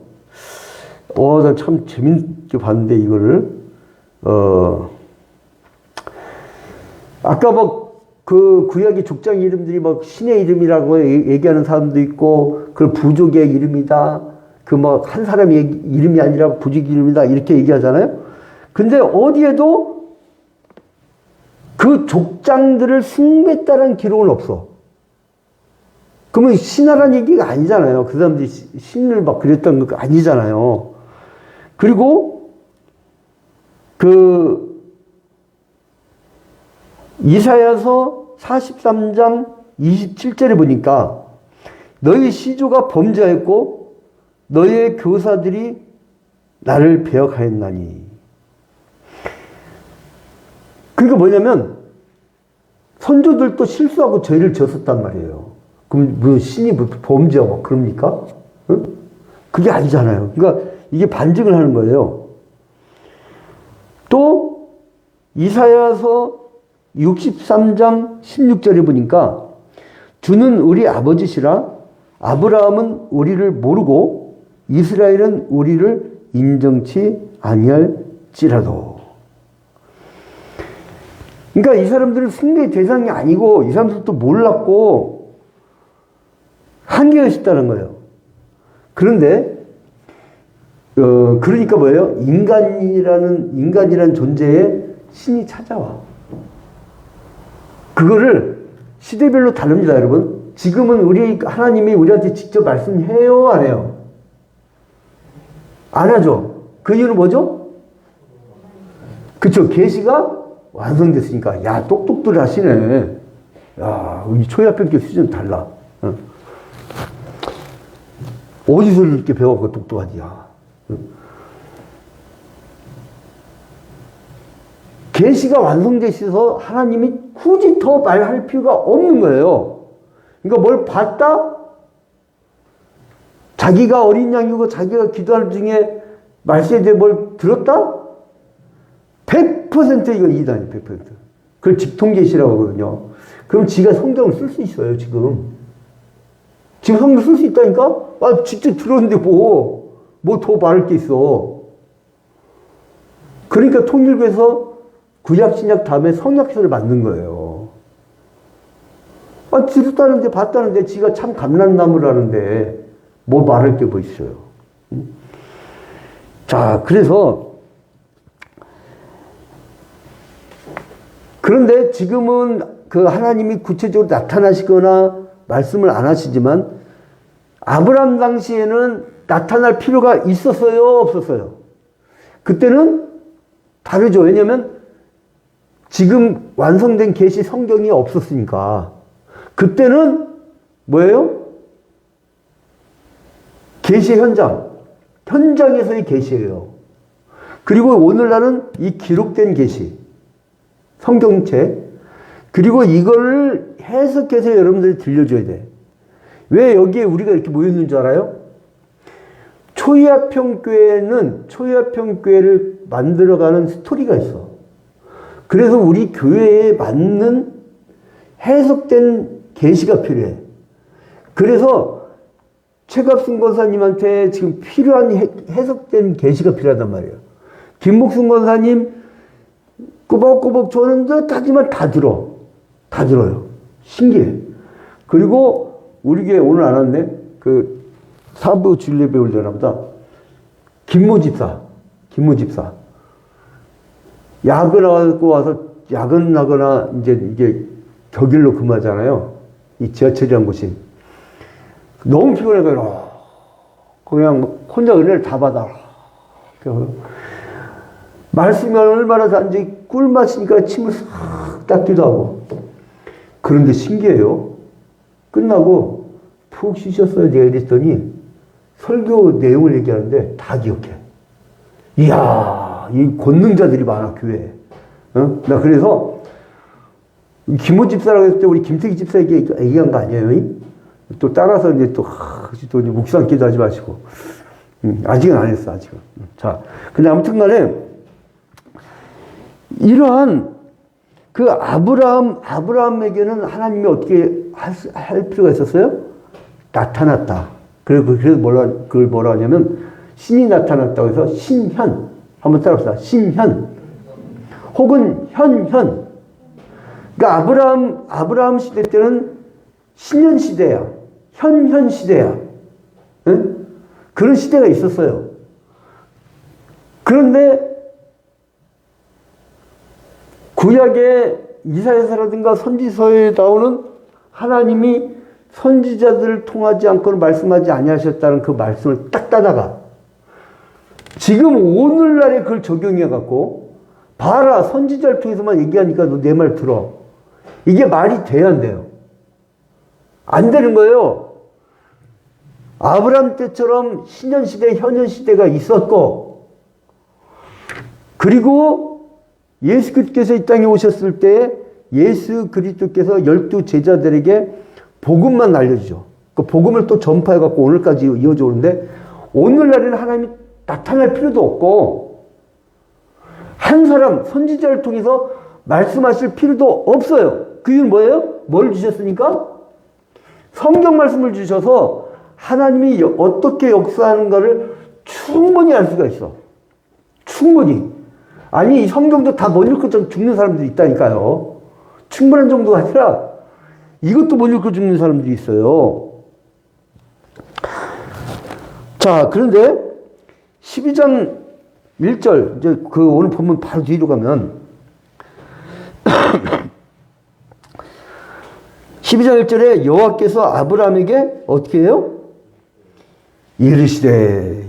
난 참 재밌게 봤는데 이거를 아까 그 구약의 족장 이름들이 신의 이름이라고 얘기하는 사람도 있고, 그 부족의 이름이다. 한 사람의 이름이 아니라 부족 이름이다. 이렇게 얘기하잖아요. 근데 어디에도 그 족장들을 숭배했다는 기록은 없어. 그러면 신하라는 얘기가 아니잖아요. 그 사람들이 신을 막 그랬던 거 아니잖아요. 그리고 이사야서 43장 27절에 보니까 너희 시조가 범죄하였고 너희의 교사들이 나를 배역하였나니. 그러니까 뭐냐면 선조들도 실수하고 죄를 지었었단 말이에요. 그럼 뭐 신이 범죄하고 그럽니까? 응? 그게 아니잖아요. 그러니까 이게 반증을 하는 거예요. 또 이사야서 63장 16절에 보니까 주는 우리 아버지시라 아브라함은 우리를 모르고 이스라엘은 우리를 인정치 아니할 할지라도. 그러니까 이 사람들은 숭배의 대상이 아니고 이 사람들도 몰랐고 한계가 있다는 거예요. 그런데 그러니까 뭐예요? 인간이라는 존재에 신이 찾아와. 그거를 시대별로 다릅니다, 여러분. 지금은 하나님이 우리한테 직접 말씀해요, 안 해요? 안 하죠. 그 이유는 뭐죠? 그쵸. 계시가 완성됐으니까. 야, 똑똑들 하시네. 야, 이 초야평교 수준 달라. 어디서 이렇게 배워갖고 똑똑하지, 야. 계시가 완성돼 있어서 하나님이 굳이 더 말할 필요가 없는 거예요. 그러니까 뭘 봤다? 자기가 어린 양이고 자기가 기도하는 중에 말씀에 대해 뭘 들었다? 100% 이거 이단이 100%. 그걸 직통계시라고 하거든요. 그럼 지가 성경을 쓸 수 있어요, 지금. 지금 성경 쓸 수 있다니까? 아, 직접 들었는데 뭐 더 말할 게 있어. 그러니까 통일교에서 구약, 신약 다음에 성약서를 만든 거예요. 아, 들었다는데, 봤다는데, 지가 참 감람나무라는데, 뭐 말할 게 뭐 있어요. 자, 그런데 지금은 그 하나님이 구체적으로 나타나시거나 말씀을 안 하시지만, 아브라함 당시에는 나타날 필요가 있었어요, 없었어요? 그때는 다르죠. 왜냐면, 지금 완성된 계시 성경이 없었으니까. 그때는 뭐예요? 계시 현장에서의 계시예요. 그리고 오늘날은 이 기록된 계시, 성경책, 그리고 이걸 해석해서 여러분들이 들려줘야 돼. 왜 여기에 우리가 이렇게 모였는 줄 알아요? 초야평교회를 만들어가는 스토리가 있어. 그래서 우리 교회에 맞는 해석된 계시가 필요해. 그래서 최갑순 권사님한테 지금 필요한 해석된 계시가 필요하단 말이에요. 김목순 권사님 꾸벅꾸벅 저는 하지만 다 들어요. 신기해. 그리고 우리 교회 오늘 안 왔네. 그 사부 주일 예배 올려나 보다. 김모 집사. 야근하고 와서 야근하거나 이제 이게 격일로 근무하잖아요. 이 지하철이란 곳이. 너무 피곤해가지고 그냥 혼자 은혜를 다 받아. 말씀이 얼마나 단지 꿀 마시니까 침을 싹 닦기도 하고. 그런데 신기해요. 끝나고 푹 쉬셨어요. 내가 이랬더니 설교 내용을 얘기하는데 다 기억해. 이야, 이 권능자들이 많아, 교회에. 나 그래서 김호 집사라고 했을 때 우리 김태기 집사에게 얘기한 거 아니에요? 또 따라서 이제 또 묵상 기도하지 마시고. 아직은 안 했어, 아직은. 자, 근데 아무튼 간에 이러한 그 아브라함에게는 하나님이 어떻게 할 필요가 있었어요? 나타났다. 그래서 그걸 뭐라 하냐면 신이 나타났다고 해서 신현. 한번 따라합시다. 신현. 혹은 현현. 그러니까 아브라함 시대 때는 신현 시대야. 현현 시대야. 응? 그런 시대가 있었어요. 그런데 구약의 이사야서라든가 선지서에 나오는 하나님이 선지자들을 통하지 않고는 말씀하지 아니하셨다는 그 말씀을 딱 따다가 지금 오늘날에 그걸 적용해갖고 봐라, 선지자를 통해서만 얘기하니까 너 내 말 들어. 이게 말이 돼야 안 돼요? 안 되는 거예요. 아브라함 때처럼 신현시대, 현현시대가 있었고, 그리고 예수 그리스도께서 이 땅에 오셨을 때 예수 그리스도께서 12 제자들에게 복음만 알려주죠. 그 복음을 또 전파해갖고 오늘까지 이어져 오는데, 오늘날에는 하나님이 나타날 필요도 없고, 한 사람, 선지자를 통해서 말씀하실 필요도 없어요. 그 이유는 뭐예요? 뭘 주셨으니까? 성경 말씀을 주셔서 하나님이 어떻게 역사하는가를 충분히 알 수가 있어. 충분히. 아니, 이 성경도 다 못 읽고 죽는 사람들이 있다니까요. 충분한 정도가 아니라 이것도 못 읽고 죽는 사람들이 있어요. 자, 그런데 12장 1절, 이제 그 오늘 본문 바로 뒤로 가면 12장 1절에 여호와께서 아브라함에게 어떻게 해요? 이르셨죠.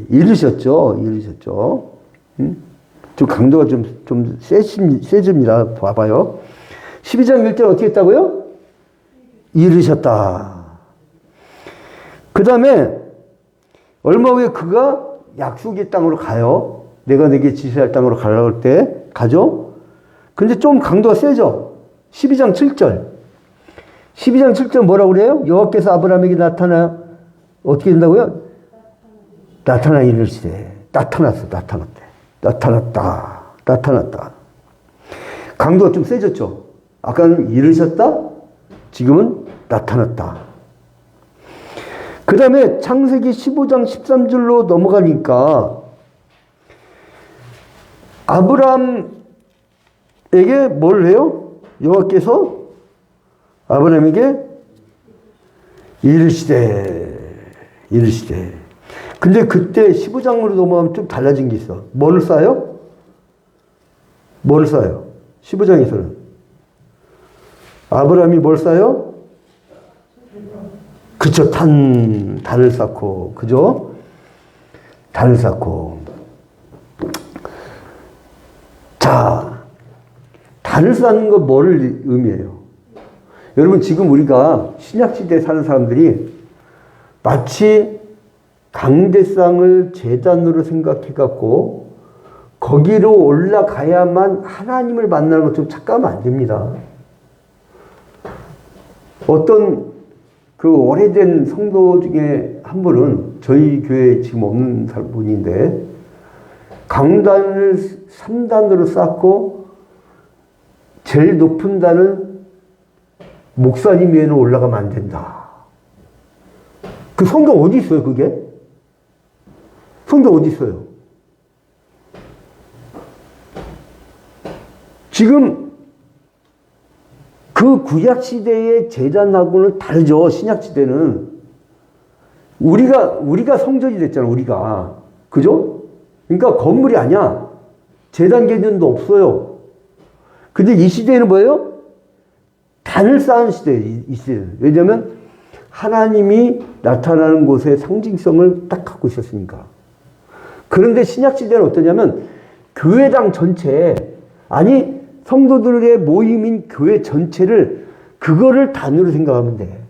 좀 강도가 좀 세집니다. 봐봐요. 12장 1절 어떻게 했다고요? 이르셨다. 그 다음에 얼마 후에 그가 약속의 땅으로 가요. 내가 내게 지시할 땅으로 가려고 할 때 가죠. 근데 좀 강도가 세죠. 12장 7절. 12장 7절 뭐라고 그래요? 여호와께서 아브라함에게 어떻게 된다고요? 나타나 이르시되. 나타났다. 강도가 좀 세졌죠. 아까는 이르셨다. 지금은 나타났다. 그 다음에 창세기 15장 13절로 넘어가니까 아브라함에게 뭘 해요? 여호와께서 아브라함에게 이르시되. 근데 그때 15장으로 넘어가면 좀 달라진 게 있어. 뭐를 쌓아요? 15장에서는 아브라함이 뭘 쌓아요? 그쵸, 단을 쌓고, 그죠? 단을 쌓고. 자, 단을 쌓는 거 뭐를 의미해요? 여러분, 지금 우리가 신약시대에 사는 사람들이 마치 강대상을 제단으로 생각해갖고 거기로 올라가야만 하나님을 만나는 것 좀 착각하면 안 됩니다. 어떤 그 오래된 성도 중에 한 분은 저희 교회에 지금 없는 분인데 강단을 3단으로 쌓고 제일 높은 단은 목사님 위에는 올라가면 안 된다. 그 성경 어디 있어요, 그게? 성경 어디 있어요? 지금 그 구약시대의 제단하고는 다르죠. 신약시대는. 우리가 성전이 됐잖아, 우리가. 그죠? 그러니까 건물이 아니야. 제단 개념도 없어요. 근데 이 시대에는 뭐예요? 단을 쌓은 시대예요, 이 시대는. 왜냐면 하나님이 나타나는 곳의 상징성을 딱 갖고 있었으니까. 그런데 신약시대는 어떠냐면 교회당 전체, 아니 성도들의 모임인 교회 전체를 그거를 단으로 생각하면 돼.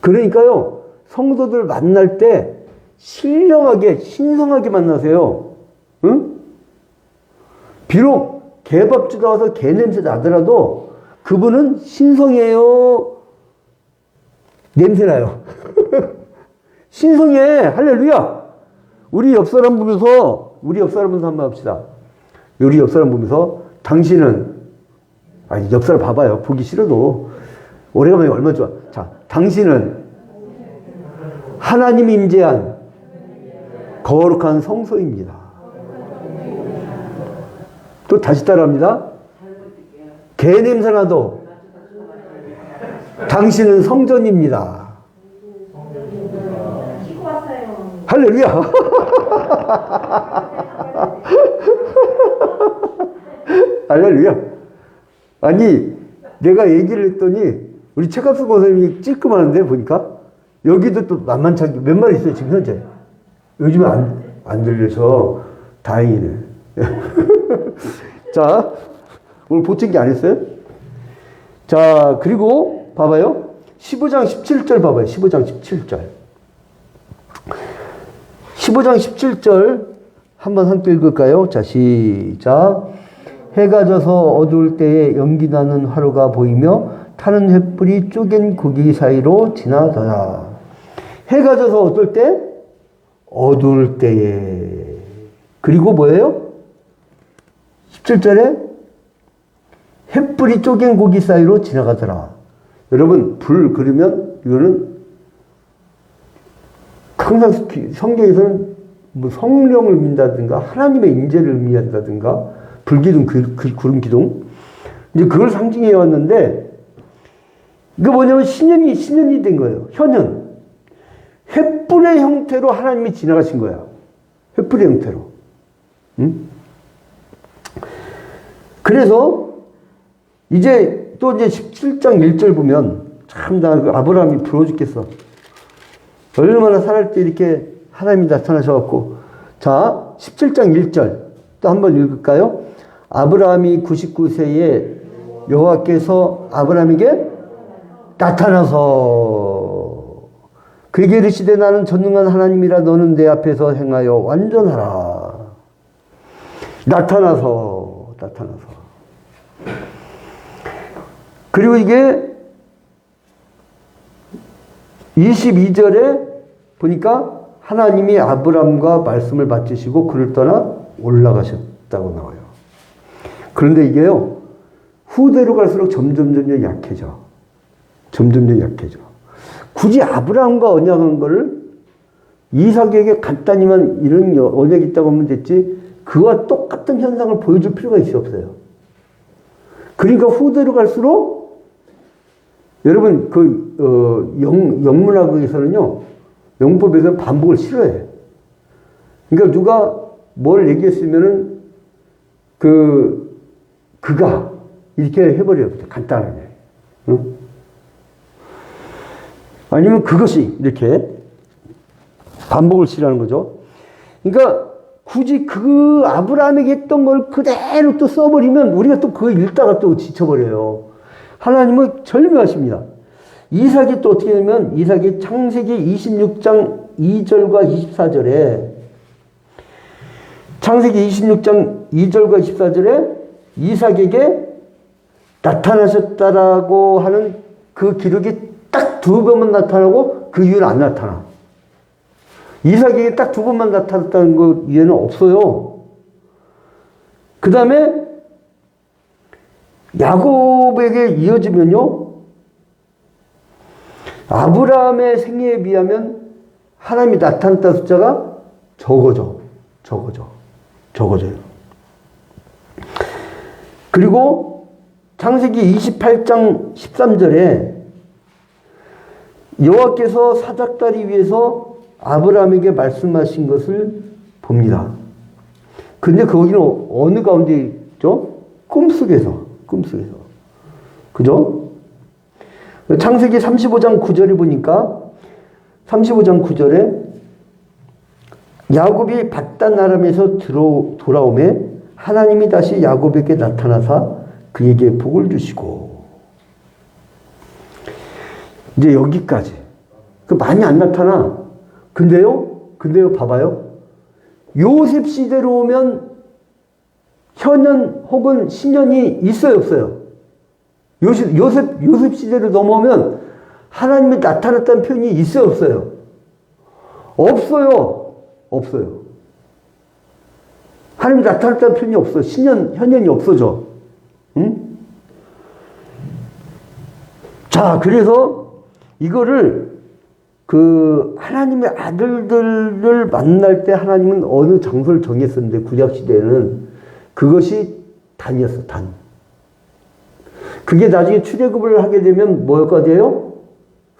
그러니까요, 성도들 만날 때 신령하게, 신성하게 만나세요. 응? 비록 개밥주가 와서 개 냄새 나더라도 그분은 신성해요? 냄새나요? 신성해. 할렐루야. 우리 옆 사람 보면서 한번 합시다. 우리 옆 사람 보면서 당신은, 아니, 옆 사람 봐봐요. 보기 싫어도. 오래간만에 얼마나 좋아. 자, 당신은 하나님이 임재한 거룩한 성소입니다. 또 다시 따라합니다. 개 냄새나도 당신은 성전입니다. 할렐루야. 할렐루야. 아니, 내가 얘기를 했더니 우리 최갑수 권사님이 찔끔하는데 보니까 여기도 또 만만찮게 몇 마리 있어요, 지금 현재. 요즘에 안 들려서 다행이네. 자, 오늘 보충기 안 했어요? 자, 그리고 봐봐요. 15장 17절 봐봐요. 15장 17절. 15장 17절 한번 함께 읽을까요? 자, 시작. 해가 져서 어두울 때에 연기나는 화로가 보이며 타는 횃불이 쪼갠 고기 사이로 지나가더라. 해가 져서 어떨 때? 어두울 때에. 그리고 뭐예요? 17절에 횃불이 쪼갠 고기 사이로 지나가더라. 여러분, 불 그러면 이거는 항상 성경에서는 뭐 성령을 의미한다든가 하나님의 인재를 의미한다든가 불기둥, 구름기둥 이제 그걸 상징해 왔는데 이게 뭐냐면 신년이 된 거예요. 현현. 횃불의 형태로 하나님이 지나가신 거야. 횃불의 형태로. 응? 그래서 이제 또 이제 17장 1절 보면 참 나 아브라함이 부러워 죽겠어. 얼마나 살할 때 이렇게 하나님이 나타나셔갖고 자 17장 1절 또 한번 읽을까요? 아브라함이 99세에 여호와께서 아브라함에게 나타나서 그에게 이르시되 나는 전능한 하나님이라 너는 내 앞에서 행하여 완전하라. 나타나서 그리고 이게 22절에 보니까 하나님이 아브람과 말씀을 바치시고 그를 떠나 올라가셨다고 나와요. 그런데 이게요 후대로 갈수록 점점 약해져. 굳이 아브라함과 언약한 거를 이삭에게 간단히만 이런 언약이 있다고 하면 됐지 그와 똑같은 현상을 보여줄 필요가 없어요. 그러니까 후대로 갈수록 여러분 영문학에서는요 영법에서는 반복을 싫어해. 그러니까 누가 뭘 얘기했으면은 그가 이렇게 해버려요. 간단하게. 응? 아니면 그것이 이렇게 반복을 싫어하는 거죠. 그러니까 굳이 그 아브라함에게 했던 걸 그대로 또 써버리면 우리가 또 그거 읽다가 또 지쳐버려요. 하나님은 절묘하십니다. 이삭이 또 어떻게 되면 이삭이 창세기 26장 2절과 24절에 창세기 26장 2절과 24절에 이삭에게 나타나셨다라고 하는 그 기록이 딱 2번만 나타나고 그 이후는 안 나타나. 이삭에게 딱 2번만 나타났다는 거 이해는 없어요. 그 다음에 야곱에게 이어지면요. 아브라함의 생애에 비하면 하나님이 나타났다는 숫자가 적어져요. 그리고 창세기 28장 13절에 여호와께서 사닥다리 위에서 아브라함에게 말씀하신 것을 봅니다. 근데 거기는 어느 가운데 있죠? 꿈속에서. 그죠? 창세기 35장 9절에 보니까 35장 9절에 야곱이 밧단 아람에서 돌아오매 하나님이 다시 야곱에게 나타나사 그에게 복을 주시고 이제 여기까지. 많이 안 나타나. 근데요 봐봐요. 요셉 시대로 오면 현현 혹은 신현이 있어요, 없어요? 요셉 시대로 넘어오면 하나님이 나타났다는 표현이 있어요, 없어요? 없어요. 하나님이 나타났다는 표현이 없어요. 현현이 없어져. 응? 자, 그래서 이거를 하나님의 아들들을 만날 때 하나님은 어느 장소를 정했었는데 구약시대에는 그것이 단이었어, 단. 그게 나중에 출애굽을 하게 되면 뭐가 돼요?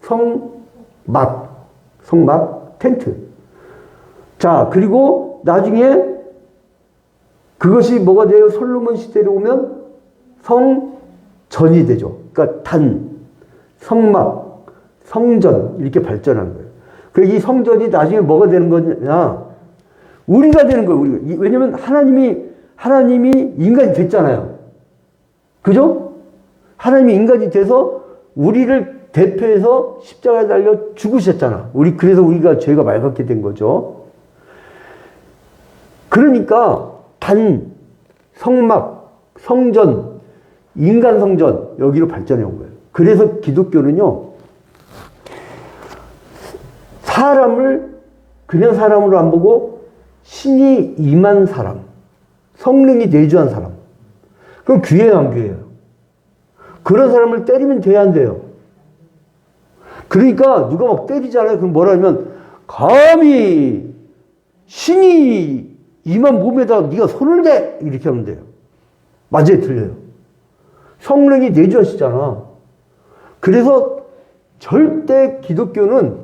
성막, 텐트. 자, 그리고 나중에 그것이 뭐가 돼요? 솔로몬 시대로 오면 성전이 되죠. 그러니까 성막, 성전 이렇게 발전하는 거예요. 그리고 이 성전이 나중에 뭐가 되는 거냐? 우리가 되는 거예요. 왜냐면 하나님이 인간이 됐잖아요. 그죠? 하나님이 인간이 돼서 우리를 대표해서 십자가에 달려 죽으셨잖아. 그래서 우리가 죄가 맑게 된 거죠. 그러니까 성막, 성전, 인간 성전 여기로 발전해 온 거예요. 그래서 기독교는요. 사람을 그냥 사람으로 안 보고 신이 임한 사람, 성령이 내주한 사람. 그럼 귀해요, 안 귀해요? 그런 사람을 때리면 돼야 안 돼요. 그러니까 누가 막 때리잖아요. 그럼 뭐라 하면 감히 신이 임한 몸에다가 네가 손을 대! 이렇게 하면 돼요. 맞아요, 틀려요? 성령이 내주하시잖아. 그래서 절대 기독교는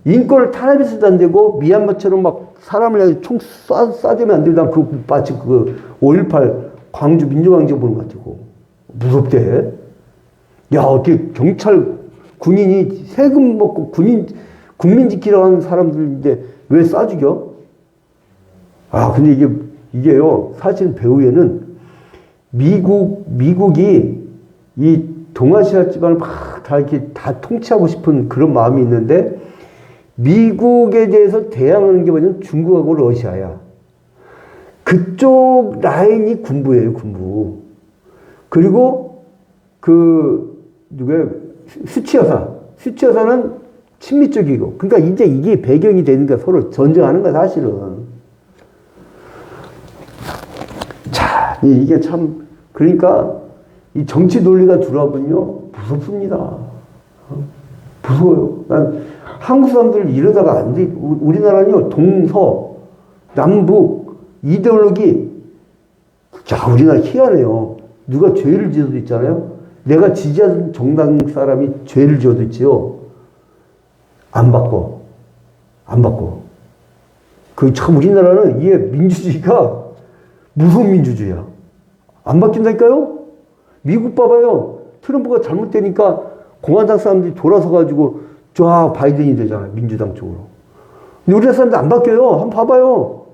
인권을 탄압해서도 안 되고 미얀마처럼 막 사람을 향해 총 쏴대면 안 되고 난 그거 마치 그 5.18 광주 민주광주 보는 것 같고 무섭대. 야, 어떻게 경찰 군인이 세금 먹고 국민 지키라고 하는 사람들인데 왜 쏴 죽여? 아, 근데 이게요, 사실 배후에는 미국이 이 동아시아 지방을 막 다 이렇게 다 통치하고 싶은 그런 마음이 있는데 미국에 대해서 대항하는 게 뭐냐면 중국하고 러시아야. 그쪽 라인이 군부예요, 군부. 그리고 누구야? 수치여사는 친미 쪽이고. 그러니까 이제 이게 배경이 되니까 서로 전쟁하는 거야, 사실은. 자, 이게 참, 그러니까 이 정치 논리가 들어와보면요, 무섭습니다. 무서워요. 난 한국 사람들 이러다가 안 돼. 우리나라는요, 동서, 남북, 이데올로기. 자, 우리나라 희한해요. 누가 죄를 지어도 있잖아요. 내가 지지하는 정당 사람이 죄를 지어도 있지요. 안 바꿔. 참 우리나라는 이게 민주주의가 무서운 민주주의야. 안 바뀐다니까요? 미국 봐봐요. 트럼프가 잘못되니까 공화당 사람들이 돌아서가지고 쫙 바이든이 되잖아요. 민주당 쪽으로. 근데 우리나라 사람들 안 바뀌어요. 한번 봐봐요.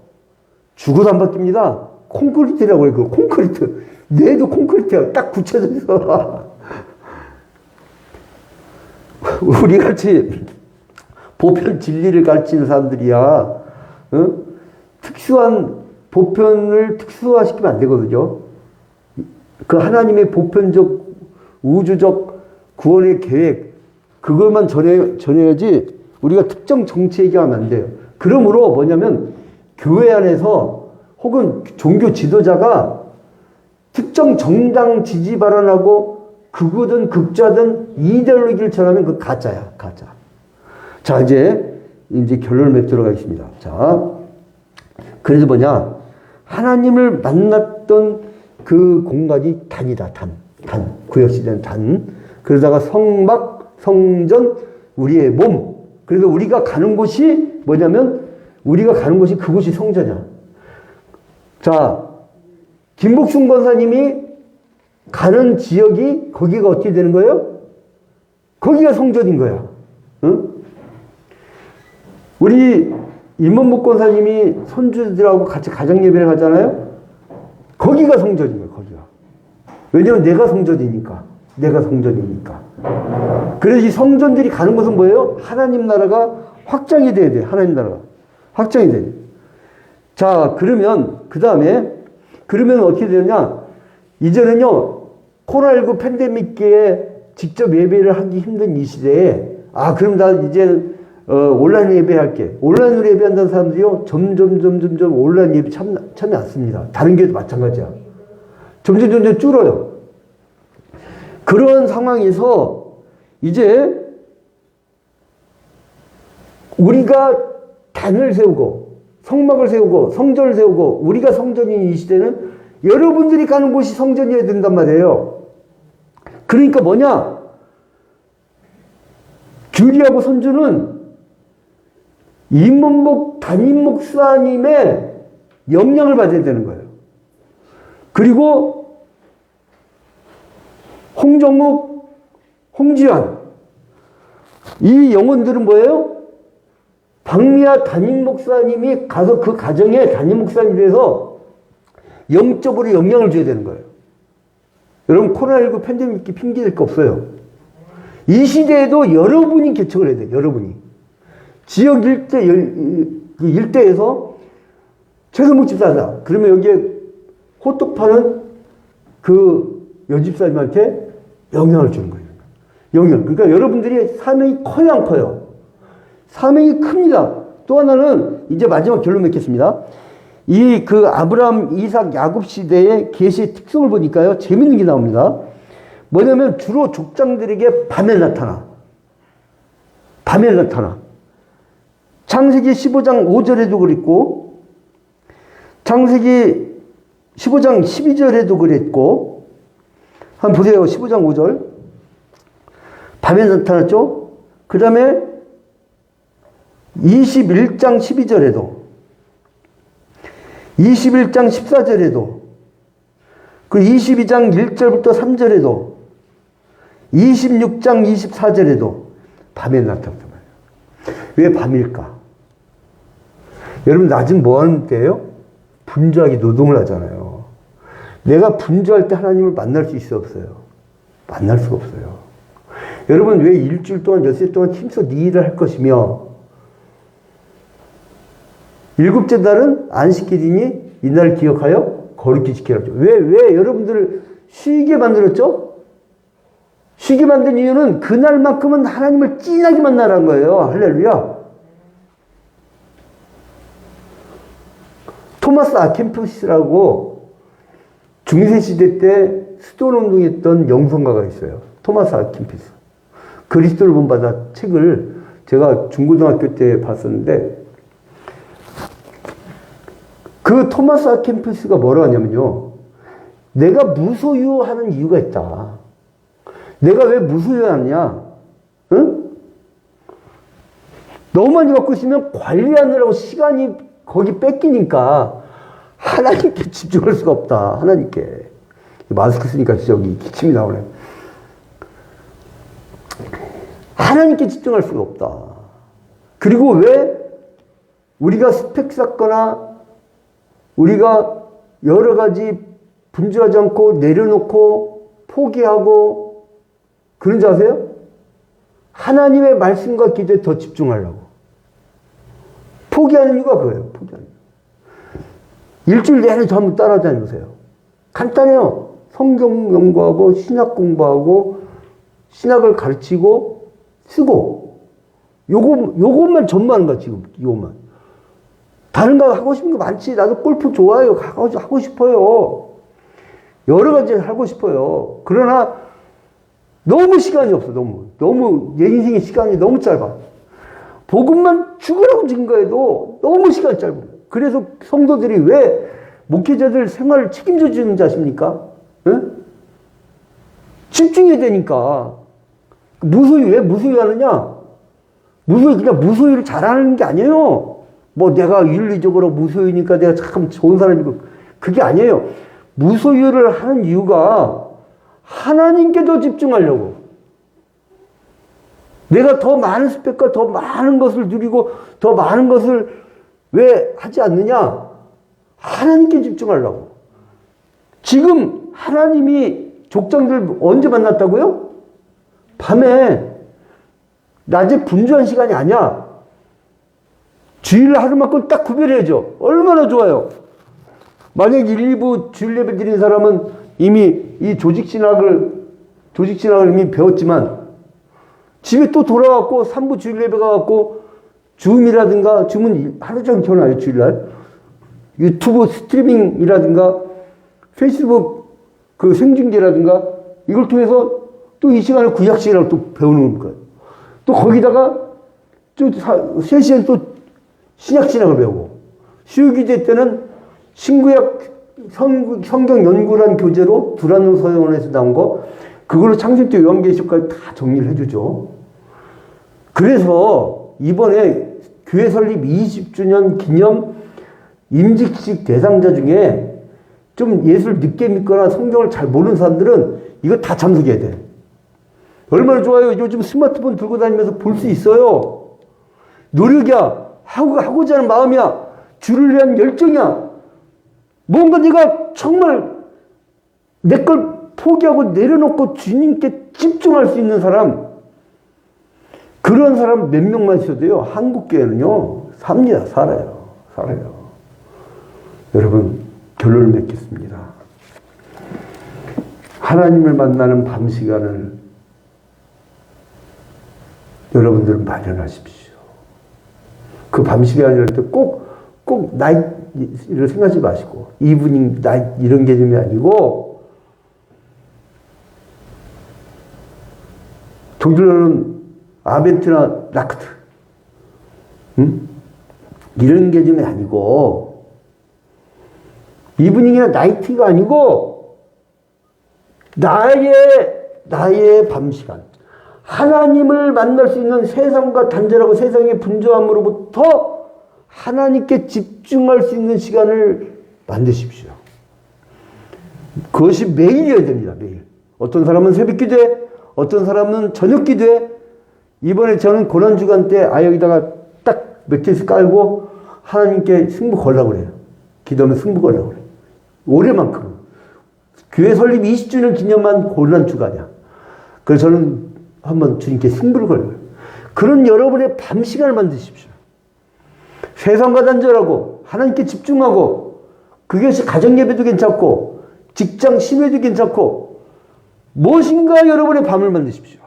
죽어도 안 바뀝니다. 콘크리트라고 해요. 그 콘크리트. 뇌도 콘크리트야. 딱 굳혀져서. 우리 같이 보편 진리를 가르치는 사람들이야. 어? 특수한 보편을 특수화시키면 안 되거든요. 그 하나님의 보편적 우주적 구원의 계획 그것만 전해야지 우리가 특정 정치 얘기하면 안 돼요. 그러므로 뭐냐면 교회 안에서 혹은 종교 지도자가 특정 정당 지지 발언하고 극우든 극좌든 이데올로기를 전하면 그 가짜야, 가짜. 자, 이제 결론을 맺도록 하겠습니다. 자, 그래서 뭐냐? 하나님을 만났던 그 공간이 단이다, 단. 구약시대는 단. 그러다가 성막, 성전, 우리의 몸. 그래서 우리가 가는 곳이 뭐냐면, 우리가 가는 곳이 그곳이 성전이야. 자, 김복순 권사님이 가는 지역이 거기가 어떻게 되는 거예요? 거기가 성전인 거야. 응? 우리 임원목 권사님이 손주들하고 같이 가정예배를 하잖아요? 거기가 성전인 거야, 거기가. 왜냐면 내가 성전이니까. 그래서 이 성전들이 가는 곳은 뭐예요? 하나님 나라가 확장이 돼야 돼. 하나님 나라가. 확장이 돼야 돼. 자, 그러면 어떻게 되느냐? 이제는요, 코로나19 팬데믹기에 직접 예배를 하기 힘든 이 시대에, 그럼 나 이제, 온라인 예배할게. 온라인으로 예배한다는 사람들이요, 점점 온라인 예배 참여 안 씁니다. 다른 교회도 마찬가지야. 점점 줄어요. 그런 상황에서 이제 우리가 단을 세우고, 성막을 세우고, 성전을 세우고, 우리가 성전인 이 시대는 여러분들이 가는 곳이 성전이어야 된단 말이에요. 그러니까 뭐냐? 규리하고 손주는 임원목 담임 목사님의 영향을 받아야 되는 거예요. 그리고 홍정욱, 홍지환 이 영혼들은 뭐예요? 박미아 담임 목사님이 가서 그 가정에 담임 목사님이 돼서 영적으로 영향을 줘야 되는 거예요. 여러분 코로나19 팬데믹이 핑계될 거 없어요. 이 시대에도 여러분이 개척을 해야 돼요. 여러분이. 지역 일대에서 최선목 집사다. 그러면 여기에 호떡 파는 그 여집사님한테 영향을 주는 거예요. 그러니까 여러분들이 사명이 커요, 안 커요? 사명이 큽니다. 또 하나는 이제 마지막 결론 맺겠습니다. 아브라함, 이삭, 야곱 시대의 계시의 특성을 보니까요, 재밌는 게 나옵니다. 뭐냐면 주로 족장들에게 밤에 나타나. 창세기 15장 5절에도 그랬고 창세기 15장 12절에도 그랬고 한번 보세요. 15장 5절 밤에 나타났죠. 그 다음에 21장 12절에도 21장 14절에도 그 22장 1절부터 3절에도 26장 24절에도 밤에 나타났단 말이에요. 왜 밤일까? 여러분 낮은 뭐 하는 때예요? 분주하게 노동을 하잖아요. 내가 분주할 때 하나님을 만날 수 있어 없어요? 만날 수가 없어요. 여러분 왜 일주일 동안 엿새 동안 힘써 네 일을 할 것이며 일곱째 날은 안식일이니 이날을 기억하여 거룩히 지키라. 왜 여러분들을 쉬게 만들었죠? 쉬게 만든 이유는 그날만큼은 하나님을 진하게 만나라는 거예요. 할렐루야. 토마스 아켄푸스라고 중세시대 때 수도운동했던 영성가가 있어요. 토마스 아켄푸스. 그리스도를 본받아 책을 제가 중고등학교 때 봤었는데 그 토마스 아켄푸스가 뭐라 하냐면요. 내가 무소유하는 이유가 있다. 내가 왜 무소유하느냐? 응? 너무 많이 갖고 있으면 관리하느라고 시간이 거기 뺏기니까 하나님께 집중할 수가 없다. 하나님께. 마스크 쓰니까 여기 기침이 나오네. 하나님께 집중할 수가 없다. 그리고 왜 우리가 스펙 쌓거나 우리가 여러 가지 분주하지 않고 내려놓고 포기하고 그런 줄 아세요? 하나님의 말씀과 기도에 더 집중하려고. 포기하는 이유가 그거예요. 포기하는 이유. 일주일 내내 저 한번 따라다녀보세요. 간단해요. 성경 연구하고 신학 공부하고 신학을 가르치고 쓰고 요것만 전무하는 거야 지금. 요것만. 다른 거 하고 싶은 거 많지. 나도 골프 좋아해요. 하고 싶어요. 여러 가지 하고 싶어요. 그러나 너무 시간이 없어. 너무 내 인생의 시간이 너무 짧아. 복음만 죽으라고 증거해도 너무 시간이 짧아. 그래서 성도들이 왜 목회자들 생활을 책임져 주는 자십니까? 응? 집중해야 되니까. 무소유, 왜 무소유 하느냐? 무소유, 그냥 무소유를 잘하는 게 아니에요. 뭐 내가 윤리적으로 무소유니까 내가 참 좋은 사람이고. 그게 아니에요. 무소유를 하는 이유가 하나님께도 집중하려고. 내가 더 많은 스펙과 더 많은 것을 누리고 더 많은 것을 왜 하지 않느냐? 하나님께 집중하려고. 지금 하나님이 족장들 언제 만났다고요? 밤에. 낮에 분주한 시간이 아니야. 주일 하루만큼 딱 구별해야죠. 얼마나 좋아요. 만약 일부 주일 예배 드린 사람은 이미 이 조직신학을 이미 배웠지만 집에 또 돌아왔고 3부 주일 예배 가갖고 줌이라든가 줌은 하루 종일 켜놔요. 주일날. 유튜브 스트리밍이라든가 페이스북 그 생중계라든가 이걸 통해서 또 이 시간을 구약신학을 또 배우는 거예요. 또 거기다가 또 3시간 또 신약신학을 배우고 수요기대 때는 신구약 성경 연구란 교재로 두란노 서원에서 나온 거 그걸로 창세기 요한계시록까지 다 정리를 해주죠. 그래서 이번에 교회 설립 20주년 기념 임직식 대상자 중에 좀 예수를 늦게 믿거나 성경을 잘 모르는 사람들은 이거 다 참석해야 돼. 얼마나 좋아요. 요즘 스마트폰 들고 다니면서 볼 수 있어요. 노력이야. 하고자 하는 마음이야. 주를 위한 열정이야. 뭔가 네가 정말 내 걸 포기하고 내려놓고 주님께 집중할 수 있는 사람, 그런 사람 몇 명만 있어도요, 한국교회는요, 삽니다. 살아요. 여러분, 결론을 맺겠습니다. 하나님을 만나는 밤 시간을 여러분들은 마련하십시오. 그 밤 시간이랄 때 꼭 나이를 생각하지 마시고, 이브닝, 나이, 이런 개념이 아니고, 독일어는 아벤트나 나크트, 응? 이런 개념이 아니고, 이브닝이나 나이트가 아니고, 나의 밤 시간. 하나님을 만날 수 있는 세상과 단절하고 세상의 분주함으로부터 하나님께 집중할 수 있는 시간을 만드십시오. 그것이 매일이어야 됩니다. 매일. 어떤 사람은 새벽 기도에, 어떤 사람은 저녁 기도에. 이번에 저는 고난주간 때 여기다가 딱 매트리스 깔고 하나님께 승부 걸라고 그래요. 기도하면 승부 걸라고 그래요. 올해만큼. 교회 설립 20주년 기념한 고난주간이야. 그래서 저는 한번 주님께 승부를 걸어요. 그런 여러분의 밤 시간을 만드십시오. 세상과 단절하고 하나님께 집중하고, 그것이 가정 예배도 괜찮고 직장 심회도 괜찮고, 무엇인가 여러분의 밤을 만드십시오.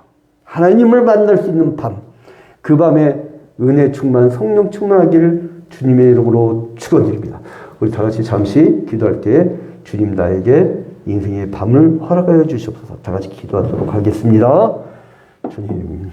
하나님을 만날 수 있는 밤. 그 밤에 은혜 충만, 성령 충만하기를 주님의 이름으로 축원드립니다. 우리 다 같이 잠시 기도할 때 주님 나에게 인생의 밤을 허락하여 주시옵소서. 다 같이 기도하도록 하겠습니다. 주님.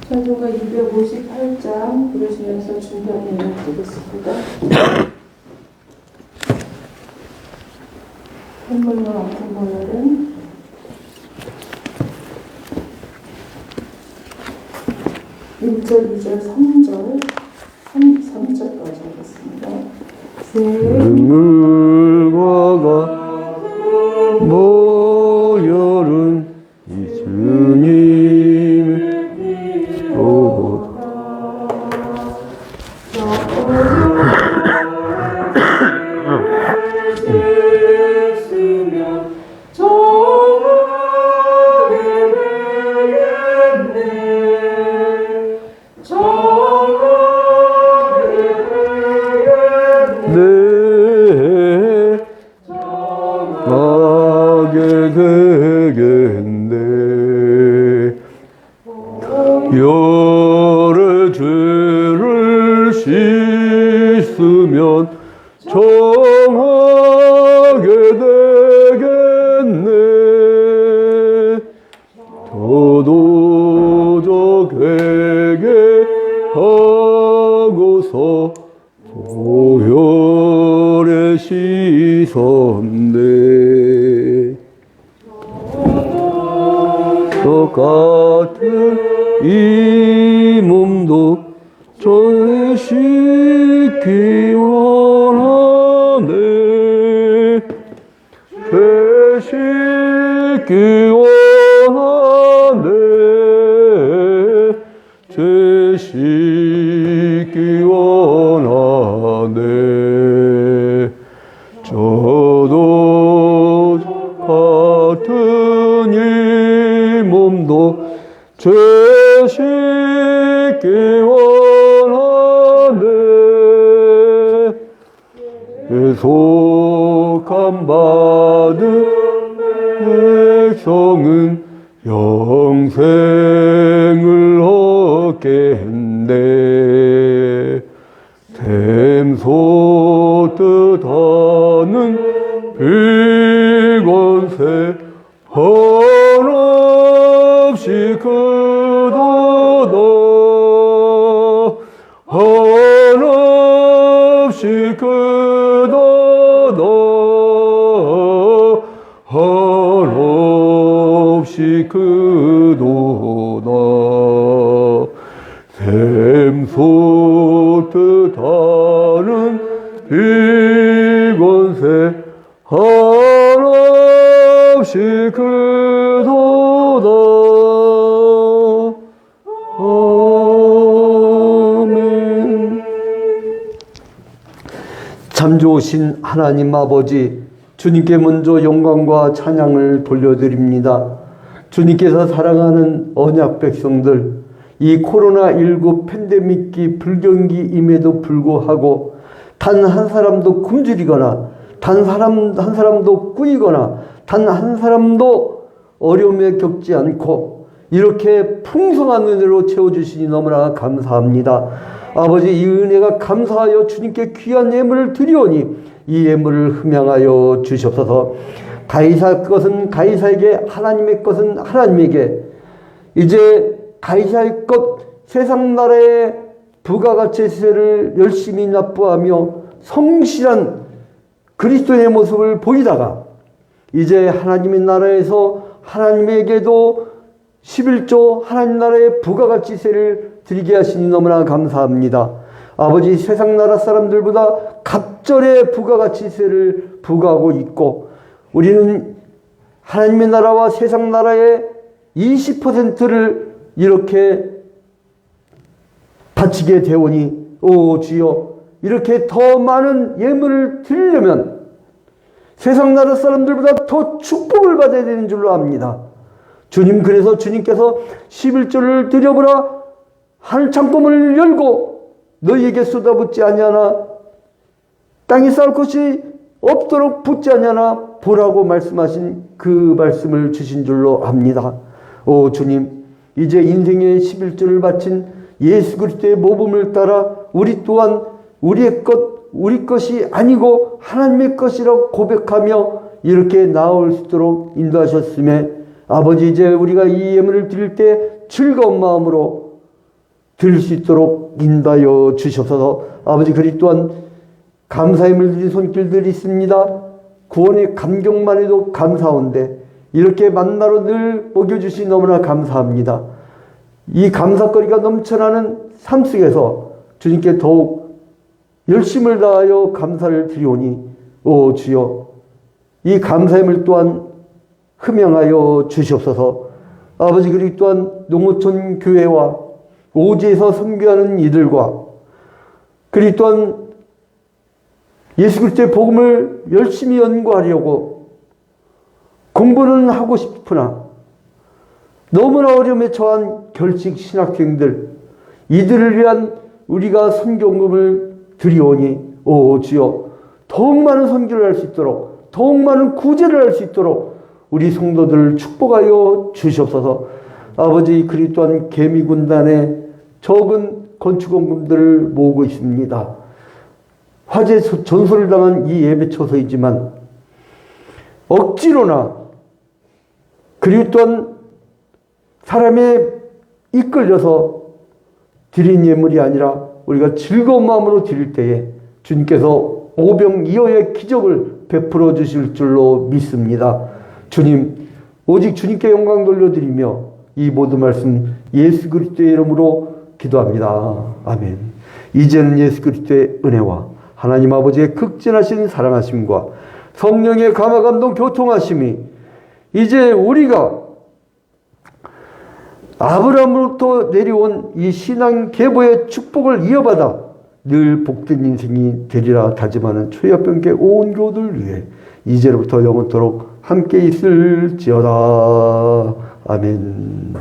찬송가 258장 부르시면서 중간 예언 드리겠습니다. 한물과 아픈 모열은 1절, 2절, 3절, 3절까지 하겠습니다. 눈물과 모여른 이 주님을 보고 하게 되겠네. 열의 죄를 씻으면 정하게 되겠네. 도도적에게 하고서 보혈에 씻었네. 똑같은 이 몸도 죄 씻기 원하네. 죄 씻기 원하네. 죄 씻기 원하네. 저도 같은 이 몸도 죄 씻기 원하네. 속함 받은 백성은 영생을 얻겠네. 샘소 뜻하는 비권세 한없이 크도다. 한없이 크도다. 한없이 크도다. 샘소 뜻하는 비권세 한없이 크도다. 아멘. 참 좋으신 하나님 아버지, 주님께 먼저 영광과 찬양을 돌려드립니다. 주님께서 사랑하는 언약 백성들, 이 코로나19 팬데믹기 불경기임에도 불구하고 단 한 사람도 굶주리거나 단 한 사람도 꾸이거나 단 한 사람도 어려움에 겪지 않고 이렇게 풍성한 은혜로 채워주시니 너무나 감사합니다. 아버지, 이 은혜가 감사하여 주님께 귀한 예물을 드리오니 이 예물을 흠양하여 주시옵소서. 가이사 것은 가이사에게, 하나님의 것은 하나님에게. 이제 가이사의 것, 세상 나라의 부가가치세를 열심히 납부하며 성실한 그리스도의 모습을 보이다가 이제 하나님의 나라에서 하나님에게도 11조 하나님 나라의 부가가치세를 드리게 하시니 너무나 감사합니다. 아버지, 세상 나라 사람들보다 갑절의 부가가치세를 부과하고 있고 우리는 하나님의 나라와 세상 나라의 20%를 이렇게 바치게 되오니 오 주여, 이렇게 더 많은 예물을 드리려면 세상 나라 사람들보다 더 축복을 받아야 되는 줄로 압니다. 주님, 그래서 주님께서 11조를 드려보라, 하늘 창고문을 열고 너희에게 쏟아붓지 아니하나 땅에 쌓을 것이 없도록 붓지 아니하나 보라고 말씀하신 그 말씀을 주신 줄로 압니다. 오 주님, 이제 인생의 11조를 바친 예수 그리스도의 모범을 따라 우리 또한 우리의 것, 우리 것이 아니고 하나님의 것이라고 고백하며 이렇게 나올 수 있도록 인도하셨음에 아버지, 이제 우리가 이 예물을 드릴 때 즐거운 마음으로 드릴 수 있도록 인도하여 주셔서 아버지, 그리 또한 감사의 예물 드린 손길들이 있습니다. 구원의 감격만 해도 감사한데 이렇게 만나러 늘 먹여주시 너무나 감사합니다. 이 감사거리가 넘쳐나는 삶 속에서 주님께 더욱 열심을 다하여 감사를 드리오니 오 주여, 이 감사임을 또한 흠양하여 주시옵소서. 아버지, 그리고 또한 농어촌 교회와 오지에서 선교하는 이들과 그리고 또한 예수 그리스도의 복음을 열심히 연구하려고 공부는 하고 싶으나 너무나 어려움에 처한 결식 신학생들, 이들을 위한 우리가 선교금을 드리오니 오 주여, 더욱 많은 선교를 할 수 있도록, 더욱 많은 구제를 할 수 있도록 우리 성도들을 축복하여 주시옵소서. 아버지, 그리 또한 개미군단의 적은 건축원금들을 모으고 있습니다. 화재 전소를 당한 이 예배 초소이지만 억지로나 그리고 또한 사람에 이끌려서 드린 예물이 아니라 우리가 즐거운 마음으로 드릴 때에 주님께서 오병이어의 기적을 베풀어 주실 줄로 믿습니다. 주님, 오직 주님께 영광 돌려드리며 이 모든 말씀 예수 그리스도의 이름으로 기도합니다. 아멘. 이제는 예수 그리스도의 은혜와 하나님 아버지의 극진하신 사랑하심과 성령의 감화 감동 교통하심이 이제 우리가 아브라함으로부터 내려온 이 신앙 계보의 축복을 이어받아 늘 복된 인생이 되리라 다짐하는 초역병계 온 교우들 위해 이제로부터 영원토록 함께 있을지어다. 아멘.